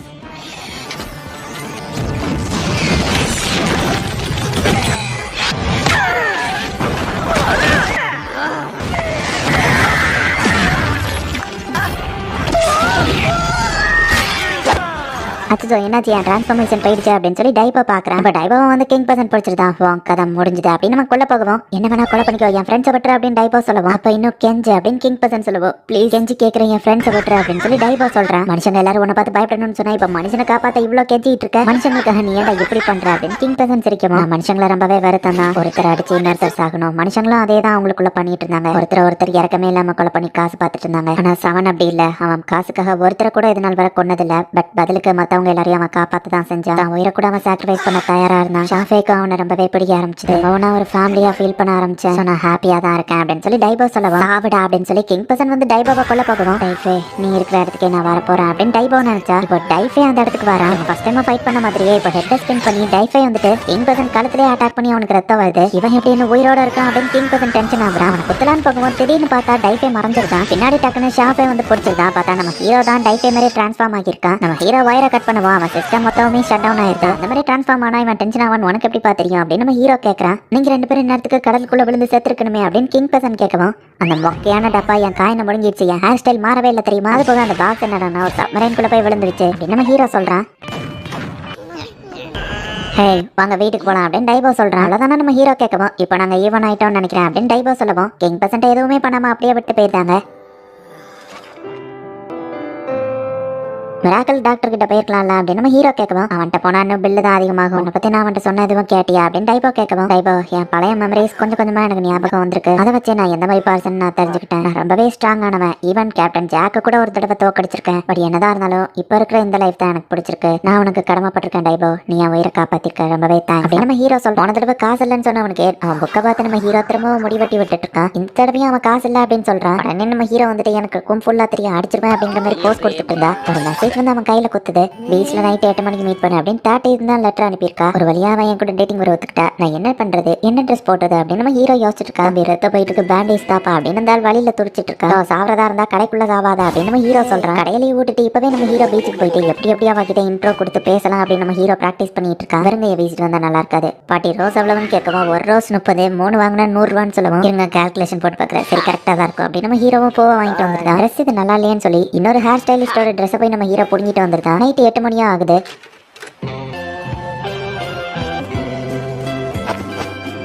Speaker 1: அச்சோ என்னாச்சு என் டிரான்ஸ்ஃபர்மேஷன் போயிடுச்சு அப்படின்னு சொல்லி டைபா பாக்குறேன். அப்ப டைபாவும் வந்து கிங் பர்சன் பிடிச்சிருதான். உன் கதை முடிஞ்சுது அப்படின்னு நம்ம கொல்ல போகவும் என்ன வேணா கொலை பண்ணிக்கோ என் ஃப்ரெண்ட்ஸை விட்டுற அப்படின்னு டைபா சொல்லுவோம். அப்ப இன்னும் கெஞ்சு அப்படின்னு கிங் பர்சன் சொல்லுவோம். ப்ளீஸ் கெஞ்சி கேட்கறேன் என் ஃப்ரெண்ட்ஸை விட்டுற அப்படின்னு சொல்லி டைபா சொல்றேன். மனுஷங்க எல்லாரும் உன்னை பார்த்து பயப்படணும்னு சொன்னா இப்ப மனுஷனை காப்பாத்த இவ்வளவு கெஞ்சிட்டு இருக்க, மனுஷங்களுக்காக நீ ஏன்டா இப்படி பண்ற அப்படின்னு கிங் பர்சன் சிரிக்கும். மனுஷங்களை ரொம்பவே வருத்தம் தான். ஒருத்தர் அடிச்சு இன்னொருத்தர் சாகணும். மனுஷங்களும் அதே தான் அவங்களுக்குள்ள பண்ணிட்டு இருந்தாங்க. ஒருத்தர் இறக்கமே இல்லாம கொலை பண்ணி காசு பார்த்துட்டு இருந்தாங்க. ஆனா சவன் அப்படி இல்ல. அவன் காசுக்காக ஒருத்தரை கூட இது நாள் வர கொன்னதில்ல. பட் பதிலுக்கு மத்தவங்க எல்லாரையும் அவன் காப்பாத்த தான் செஞ்சான். அவன் உயிரை கூட அவன் சாக்ரிஃபைஸ் பண்ண தயாரா இருந்தான். ஷாஃபேக்கு அவனை ரொம்பவே பிடிக்க ஆரம்பிச்சது. அவனா ஒரு ஃபேமிலியா ஃபீல் பண்ண ஆரம்பிச்சேன். நான் ஹாப்பியா தான் இருக்கேன் அப்படின்னு சொல்லி டைபோ சொல்லவும் ஆவிடா அப்படின்னு சொல்லி கிங் பர்சன் வந்து டைபோவை கொல்ல போகவும் டைஃபே நீ இருக்கிற இடத்துக்கே நான் வர போறேன் அப்படின்னு டைபோ நினைச்சா இப்போ டைஃபே அந்த இடத்துக்கு வரான். ஃபர்ஸ்ட் டைம் ஃபைட் பண்ண மாதிரியே இப்போ ஹெட் ஸ்பின் பண்ணி டைஃபே வந்துட்டு கிங் பர்சன் கழுத்திலே அட்டாக் பண்ணி அவனுக்கு ரத்தம் வருது. இவன் எப்படி என்ன உயிரோட இருக்கான் அப்படின்னு கிங் பர்சன் டென்ஷன் ஆகுறான். அவனை குத்தலான்னு போகவும் திடீர்னு பார்த்தா டைஃபே மறைஞ்சிருக்கான். பின்னாடி டக்குன்னு ஷாஃபே வந்து பிடிச்சிருக்கான். பார்த்தா நம்ம ஹீரோ தான் டைஃபே மாதிரி டிரான்ஸ்ஃபார்ம் ஆகியிருக்கான். நம்ம ஹீரோ வயரை கட் பண்ணுவோம். அவன் சிஸ்டம் மொத்தமே ஷட் டவுன் ஆயிருக்கா. அந்த மாதிரி டிரான்ஸ்ஃபார்ம் ஆனா இவன் டென்ஷன் ஆவான். உனக்கு எப்படி தெரியும் அப்படின்னு நம்ம ஹீரோ கேட்கறான். நீங்க ரெண்டு பேரும் நேரத்துக்கு கடலுக்குள்ள விழுந்து செத்துருக்கணுமே அப்படின்னு கிங் பர்சன் கேட்கவும் அந்த மொக்கையான டப்பா என் காயினை முடிஞ்சிடுச்சு. என் ஹேர் ஸ்டைல் மாறவே இல்லை தெரியுமா. அது போக அந்த பாக்ஸ் என்னடா ஒரு சப்மரைன்குள்ள போய் விழுந்துருச்சு அப்படின்னு நம்ம ஹீரோ சொல்றான். ஹே வாங்க வீட்டுக்கு போலாம் அப்படின்னு டைபோ சொல்றான். அவ்வளவுதானே நம்ம ஹீரோ கேட்கவும் இப்போ நாங்க ஈவன் ஆயிட்டோம்னு நினைக்கிறேன் அப்படின்னு டைபோ சொல்லவும் கிங் பர்சன் எதுவுமே பண்ணாம அப்படியே விட்டு போயிருந்தாங்க. மிராக்கல் டாக்டர் கிட்ட போயிருக்கலாம்ல அப்படின்னு நம்ம ஹீரோ கேட்கவும் அவன்கிட்ட போனா இன்னும் பில்லு தான் அதிகமாகும். உன்னை பத்தி நான் அவன்கிட்ட சொன்ன எதுவும் கேட்டியா அப்படின்னு டைபோ கேட்கவும் டைபோ என் பழைய மெமரிஸ் கொஞ்சம் கொஞ்சமா எனக்கு ஞாபகம் வந்திருக்கு. அதை வச்சு நான் எந்த மாதிரி பர்சன் நான் தெரிஞ்சுக்கிட்டேன். நான் ரொம்பவே ஸ்ட்ராங் ஆனவன். ஈவன் கேப்டன் ஜாக்கு கூட ஒரு தடவை தோக்கடிச்சிருக்கேன். பட் என்னதான் இருந்தாலும் இப்ப இருக்கிற இந்த லைஃப் தான் எனக்கு பிடிச்சிருக்கு. நான் உனக்கு கடமைப்பட்டிருக்கேன் டைபோ. நீ என் உயிரை காப்பாத்திருக்க ரொம்பவே தான் அப்படின்னு நம்ம ஹீரோ சொல்ல போன தடவை காசு இல்லைன்னு சொன்னவனுக்கு அவன் புக்கை பார்த்து நம்ம ஹீரோ திரும்பவும் முடிவெட்டி விட்டுட்டு இருக்கான். இந்த தடவையும் அவன் காசு இல்லை அப்படின்னு சொல்றான். உடனே நம்ம ஹீரோ வந்துட்டு எனக்கு ஃபுல்லா தெரியும் அடிச்சிருவேன் அப்படிங்கிற மாதிரி போஸ்ட் கொடுத்துட்டு இருந்தா. ஒரு மெசேஜ் வந்து அவன் கையில குத்துது. பீச்ல நைட் 8 மணிக்கு மீட் பண்ணு அப்படின்னு 30 இருந்தா லெட்டர் அனுப்பியிருக்கா. ஒரு வழியா அவன் என் கூட டேட்டிங் வர ஒத்துக்கிட்டா. நான் என்ன பண்றது என்ன ட்ரெஸ் போட்டது அப்படின்னு நம்ம ஹீரோ யோசிச்சுட்டு இருக்கா. ரத்த போயிட்டு இருக்கு பேண்டேஜ் தாப்பா அப்படின்னு இருந்தால் வழியில துடிச்சிட்டு இருக்கா. சாவறதா இருந்தா கடைக்குள்ள சாவாதா அப்படின்னு நம்ம ஹீரோ சொல்றான். கடையிலேயே விட்டுட்டு இப்பவே நம்ம ஹீரோ பீச்சுக்கு போயிட்டு எப்படி அவகிட்ட இன்ட்ரோ கொடுத்து பேசலாம் அப்படின்னு நம்ம ஹீரோ பிராக்டிஸ் பண்ணிட்டு இருக்கா. வெறுங்கைய வீசிட்டு வந்தா நல்லா இருக்காது. பாட்டி ரோஸ் எவ்வளவுன்னு கேட்கவும் ஒரு ரோஸ் 30 3 வாங்கினா 100 ரூபான்னு சொல்லுவோம். இருங்க கால்குலேஷன் போட்டு பாக்குறேன். சரி கரெக்டா தான் இருக்கும் அப்படின்னு நம்ம ஹீரோவும் போக வாங்கிட்டு வந்திருக்கான். ட்ரெஸ் இது நல்லா இல்லையன்னு சொல்லி இன்னொரு ஹேர் ஸ்டைலிஸ்டோட ட்ரெஸ் போய் நம்ம ஹீரோ புடிங்கிட்டு வந்திருக்கான். நைட் 8 மணியா ஆகுது.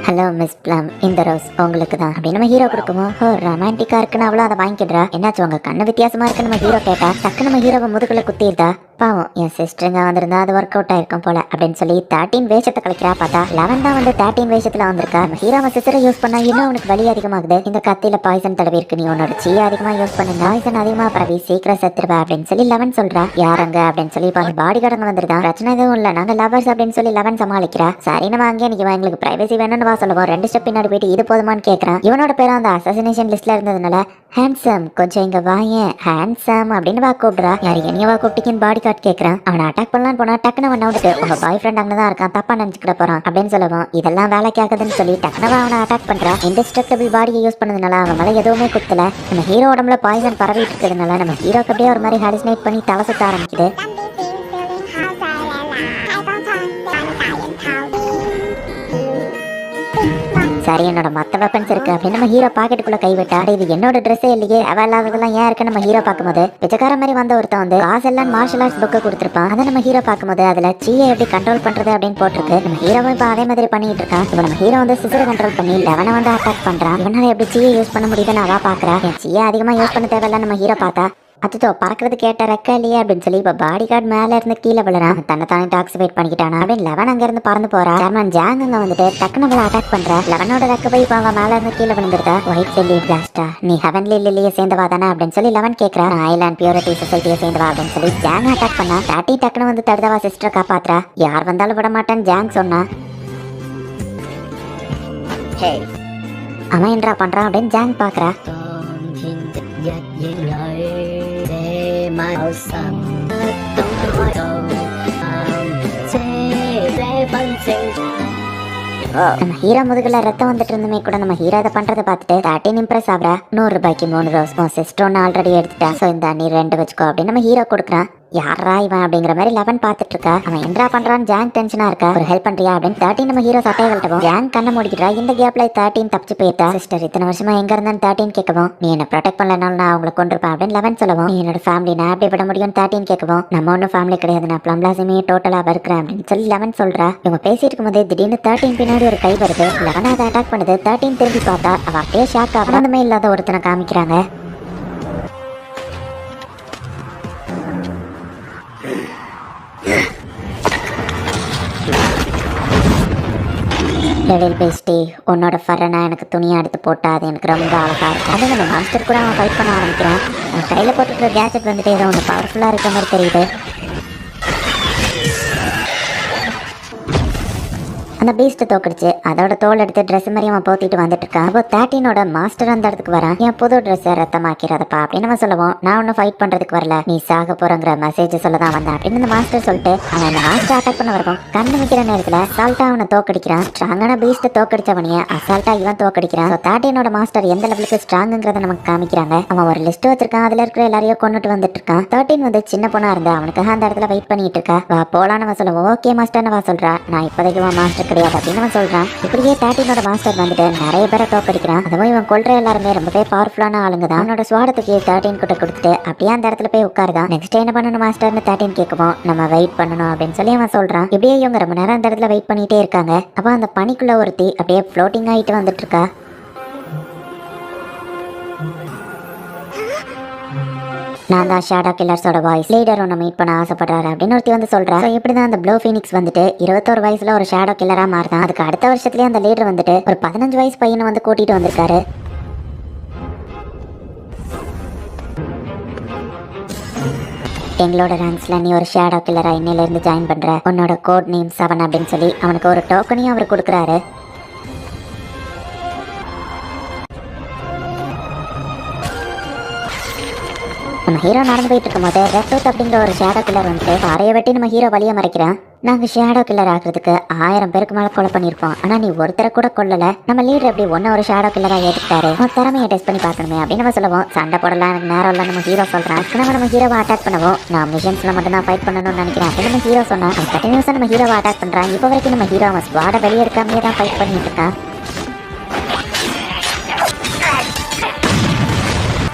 Speaker 1: ஹலோ மிஸ் பிளம் இந்த ரோஸ் உங்களுக்கு தான் அப்படின்னு நம்ம ஹீரோ கொடுக்குவோம். ரொமான்டிக்கா இருக்குன்னு அவ்வளோ அதை வாங்கிடுறா. என்னாச்சு உங்க கண்ணு வித்தியாசமா இருக்கு நம்ம ஹீரோ கேட்டா. டக்கு நம்ம ஹீரோவை முதுகுல குத்திருந்தா. பாவம் என் சிஸ்டருங்க வந்திருந்தா அது ஒர்க் அவுட் ஆயிருக்கும் போல அப்படின்னு சொல்லி 13 வேஷத்தை கழிக்கிறா. பார்த்தா 11 தான் வந்து 13 வேஷத்துல வந்திருக்கா. நம்ம ஹீரோவை சிஸ்டரை யூஸ் பண்ணா இன்னும் அவனுக்கு வலி அதிகமாகுது. இந்த கத்தியில பாய்சன் தடவி இருக்கு. நீ உன்னோட சீ அதிகமா யூஸ் பண்ணு. பாய்சன் அதிகமா பரவி சீக்கிரம் செத்துருவா அப்படின்னு சொல்லி 11 சொல்றா. யாரங்க அப்படின்னு சொல்லி இப்போ பாடி கார்டு வந்துருதான். பிரச்சனை எதுவும் இல்லை நாங்க லவர்ஸ் அப்படின்னு சொல்லி 11 சமாளிக்கிறா. சரி நம்ம அங்கே நிற்கும் எங்களுக்கு பிரைவசி வேணும்னு சொல்லுவோம். 2 ஸ்டெப் பின்னாடி போயிட்டு இது போதுமான்னு கேட்கறான். இவனோட பேரும் அந்த அசாசினேஷன் லிஸ்ட்ல இருந்ததுனால ஹேண்ட்ஸம் கொஞ்சம் இங்க வாயேன் ஹேண்ட்ஸம் அப்படின்னு வா கூப்பிடுறா. யாரு என்னையவா கூப்பிட்டீங்கன்னு பாடி கார்டு கேட்கறான். அவனை அட்டாக் பண்ணலான்னு போனா டக்குனு அவன் வந்துட்டு உங்க பாய் ஃப்ரெண்ட் அங்கதான் இருக்கான் தப்பா நினைச்சுக்கிட போறான் அப்படின்னு சொல்லுவோம். இதெல்லாம் வேலைக்கு ஆகுதுன்னு சொல்லி டக்குனவா அவனை அட்டாக் பண்றான். இன்டெஸ்ட்ரக்டபிள் பாடியை யூஸ் பண்ணதுனால அவன் மேல எதுவுமே குத்தல. நம்ம ஹீரோ உடம்புல பாய்சன் பரவிட்டு இருக்கிறதுனால நம்ம ஹீரோக்கு அப்படியே ஒரு மாதிரி ஹாலிசினேட் பண்ணி தலை சுத்த ஆரம்பிக்குது. சரி என்னோட மத்த வெப்பன்ஸ் இருக்கு அப்படின்னு நம்ம ஹீரோ பாக்கெட்டுக்குள்ள கை விட்டா இது என்னோட ட்ரெஸ்ஸே இல்லையே தேவையில்லாததெல்லாம் ஏன் இருக்கு நம்ம ஹீரோ பார்க்கும்போது பிச்சைக்கார மாதிரி வந்த ஒருத்தன் வந்து காசெல்லாம் மார்ஷல் ஆர்ட்ஸ் புக்கை கொடுத்துருப்பான் அதை நம்ம ஹீரோ பார்க்கும்போது அதுல சீயை எப்படி கண்ட்ரோல் பண்றது அப்படின்னு போட்டிருக்கு நம்ம ஹீரோவும் இப்போ அதே மாதிரி பண்ணிட்டு இருக்கான் இப்போ நம்ம ஹீரோ வந்து சிசரை கண்ட்ரோல் பண்ணி லெவனை வந்து அட்டாக் பண்றான் இவனால எப்படி சீயை யூஸ் பண்ண முடியுதுன்னு அவ பாக்குறா என் சீயை அதிகமா யூஸ் பண்ண தேவையில்ல நம்ம ஹீரோ பார்த்தா அச்சோ பறக்கிறது கேட்ட ரெக்க இல்லையே அப்படின்னு சொல்லி இப்ப பாடி கார்டு மேல இருந்து கீழே விழுறான் தன்னை தானே டாக்ஸிபேட் பண்ணிக்கிட்டானா அப்படின்னு லெவன் அங்க இருந்து பறந்து போறா சேர்மன் ஜாங் அங்க வந்துட்டு டக்குனு நம்மள அட்டாக் பண்ற லெவனோட ரெக்க போய் இப்ப அவன் மேல இருந்து கீழே விழுந்துருக்கா ஒயிட் லில்லி பிளாஸ்டா நீ ஹெவன்லி லில்லியை சேர்ந்தவா தானே அப்படின்னு சொல்லி லெவன் கேட்கறா ஐலாண்ட் பியூரிட்டி சொசைட்டியை சேர்ந்தவா அப்படின்னு சொல்லி ஜாங் அட்டாக் பண்ணா டாட்டி டக்குனு வந்து தடுதவா சிஸ்டர் காப்பாத்துறா யார் வந்தாலும் விட மாட்டேன்னு ஜாங் சொன்னா அவன் என்னடா பண்றான் அப்படின்னு ஜாங் பாக்குறா நம்ம ஹீரோ முதுகுல ரத்தம் வந்துட்டு இருந்துமே கூட நம்ம ஹீரோ அதை பண்றதை பார்த்துட்டு தேர்ட்டின் இம்ப்ரெஸ் ஆகுறா 100 ரூபாய்க்கு 3 ரோஸ் சிஸ்டர் ஒன்று ஆல்ரெடி எடுத்துட்டா ஸோ இந்த நீ 2 வச்சுக்கோ அப்படின்னு நம்ம ஹீரோ கொடுக்குறான் யாரா இவன் அப்படிங்கிற மாதிரி லெவன் பார்த்துட்டு இருக்கா அவன் என்னடா பண்றான்னு ஜாங் டென்ஷனா இருக்கா ஒரு ஹெல்ப் பண்றியா அப்படின்னு 13 நம்ம ஹீரோ சட்டையை கழட்டவும் ஜாங் கண்ணை மூடிக்கிறா இந்த கேப்ல 13 தப்பிச்சு போயிட்டா சிஸ்டர் இத்தனை வருஷமா எங்க இருந்தான்னு 13 கேட்கவும் நீ என்ன ப்ரொடெக்ட் பண்ணலனாலும் நான் அவங்களை கொண்டிருப்பேன் அப்படின்னு லெவன் சொல்லவும் நீ என்னோட ஃபேமிலி நான் எப்படி விட முடியும் 13 கேட்கவும் நம்ம ஒன்றும் ஃபேமிலி கிடையாது நான் பிளம்லாசுமே டோட்டலா வெறுக்கிறேன் அப்படின்னு சொல்லி லெவன் சொல்றா இவங்க பேசிட்டு இருக்கும்போது திடீர்னு 13 பின்னாடி ஒரு கை வருது லெவன் அதை அட்டாக் பண்ணுது 13 திரும்பி பார்த்தா அவ அப்படியே ஷாக் ஆகாதமே இல்லாத ஒருத்தனை காமிக்கிறாங்க டெவில் பேஸ்டி உன்னோட ஃபர்ரனா எனக்கு துணியை எடுத்து போட்டா அது எனக்கு ரொம்ப அழகா இருக்கும் அது நம்ம மாஸ்டர் கூட அவன் ஃபைட் பண்ண ஆரம்பிக்கிறான் அவன் கையில் போட்டுக்கிற கேஜெட் வந்துட்டு ஏதோ ஒன்று பவர்ஃபுல்லாக இருக்க மாதிரி தெரியுது அந்த பீஸ்ட்டை தோக்கடிச்சு அதோட தோல் எடுத்து ட்ரெஸ் மாதிரி அவன் போத்திட்டு வந்துட்டு இருக்கான் அப்போ 13ஓட மாஸ்டர் அந்த இடத்துக்கு வரான் என் புது ட்ரெஸ்ஸை ரத்தமாக்கிறதப்பா அப்படின்னு நம்ம சொல்லுவோம் நான் ஒன்றும் ஃபைட் பண்றதுக்கு வரல நீ சாக போறங்கிற மெசேஜ் சொல்ல தான் வந்தேன் அப்படின்னு இந்த மாஸ்டர் சொல்லிட்டு அவன் அந்த மாஸ்டர் அட்டாக் பண்ண வரவும் கண்ணு வைக்கிற நேரத்தில் அசால்ட்டா அவனை தோக்கடிக்கிறான் ஸ்ட்ராங்கான பீஸ்ட்டை தோக்கடிச்சவனையே அசால்ட்டா இவன் தோக்கடிக்கிறான் 13ஓட மாஸ்டர் எந்த லெவலுக்கு ஸ்ட்ராங்குங்கிறத நமக்கு காமிக்கிறாங்க அவன் ஒரு லிஸ்ட் வச்சிருக்கான் அதுல இருக்கிற எல்லாரையும் கொண்டுட்டு வந்துட்டு இருக்கான் 13 வந்து சின்ன பொண்ணா இருந்தா அவனுக்காக அந்த இடத்துல வெயிட் பண்ணிட்டு இருக்கா வா போலாம் நம்ம சொல்லுவோம் ஓகே மாஸ்டர்னு வா சொல்றா நான் இப்போதைக்கு மாஸ்டர் கிடையாது அப்படின்னு அவன் சொல்றான் இப்படியே 13ஓட மாஸ்டர் வந்துட்டு நிறைய பேரை தோக்கடிக்கிறான் அதுவும் இவன் கொல்ற எல்லாருமே ரொம்பவே பவர்ஃபுல்லான ஆளுங்க தான் அவனோட ஸ்வாடத்துக்கு 13 கிட்ட கொடுத்துட்டு அப்படியே அந்த இடத்துல போய் உட்காருதான் நெக்ஸ்ட் என்ன பண்ணணும் மாஸ்டர்னு 13 கேட்கவும் நம்ம வெயிட் பண்ணணும் அப்படின்னு சொல்லி அவன் சொல்றான் இப்படியே இவங்க ரொம்ப நேரம் அந்த இடத்துல வெயிட் பண்ணிட்டே இருக்காங்க அப்போ அந்த பனிக்குள்ள ஒருத்தி அப்படியே ஃப்ளோட்டிங் ஆகிட்டு வந்துட்டு இருக்கா நான் தான் ஷேடோ கில்லர்ஸோட வாய்ஸ் லீடர் ஒன்று மீட் பண்ண ஆசைப்படுறாரு அப்படின்னு ஒருத்தி வந்து சொல்றா இப்படி தான் அந்த ப்ளூ ஃபீனிக்ஸ் வந்துட்டு 21 வயசுல ஒரு ஷேடோ கில்லரா மாறுதான் அதுக்கு அடுத்த வருஷத்துலயே அந்த லீடர் வந்துட்டு ஒரு 15 வயசு பையனை வந்து கூட்டிட்டு வந்திருக்காரு எங்களோட ரேங்க்ஸ்ல நீ ஒரு ஷேடோ கில்லரா இன்னையில இருந்து ஜாயின் பண்ற உன்னோட கோட் நேம் 7 அப்படின்னு சொல்லி அவனுக்கு ஒரு டோக்கனையும் அவர் கொடுக்குறாரு நம்ம ஹீரோ நடந்து போயிட்டு இருக்கும் போது ரெட் டூத் அப்படிங்கிற ஒரு ஷேடோ கில்லர் வந்துட்டு பாறையை வெட்டி நம்ம ஹீரோ வழியை மறைக்கிறான் நாங்க ஷேடோ கில்லர் ஆகிறதுக்கு 1000 பேருக்கு மேல கொலை பண்ணிருப்போம் ஆனா நீ ஒருத்தரை கூட கொல்லல நம்ம லீடர் எப்படி ஒன்னு ஒரு ஷேடோ கில்லரா ஏத்துக்கிட்டாரு உன் திறமையை டெஸ்ட் பண்ணி பார்க்கணுமே அப்படின்னு நம்ம சொல்லுவோம் சண்டை போடலாம் எனக்கு நேரம் இல்லை நம்ம ஹீரோ சொல்றான் நம்ம ஹீரோவை அட்டாக் பண்ணுவோம் நான் மிஷன்ஸ்ல மட்டும் தான் ஃபைட் பண்ணணும்னு நினைக்கிறேன் அப்படின்னு நம்ம ஹீரோ சொன்னா கண்டினியூஸா நம்ம ஹீரோவை அட்டாக் பண்றான் இப்போ வரைக்கும் நம்ம ஹீரோ அவன் ஸ்குவாடை வெளியே எடுக்காமே தான் ஃபைட் பண்ணிட்டு இருக்கான்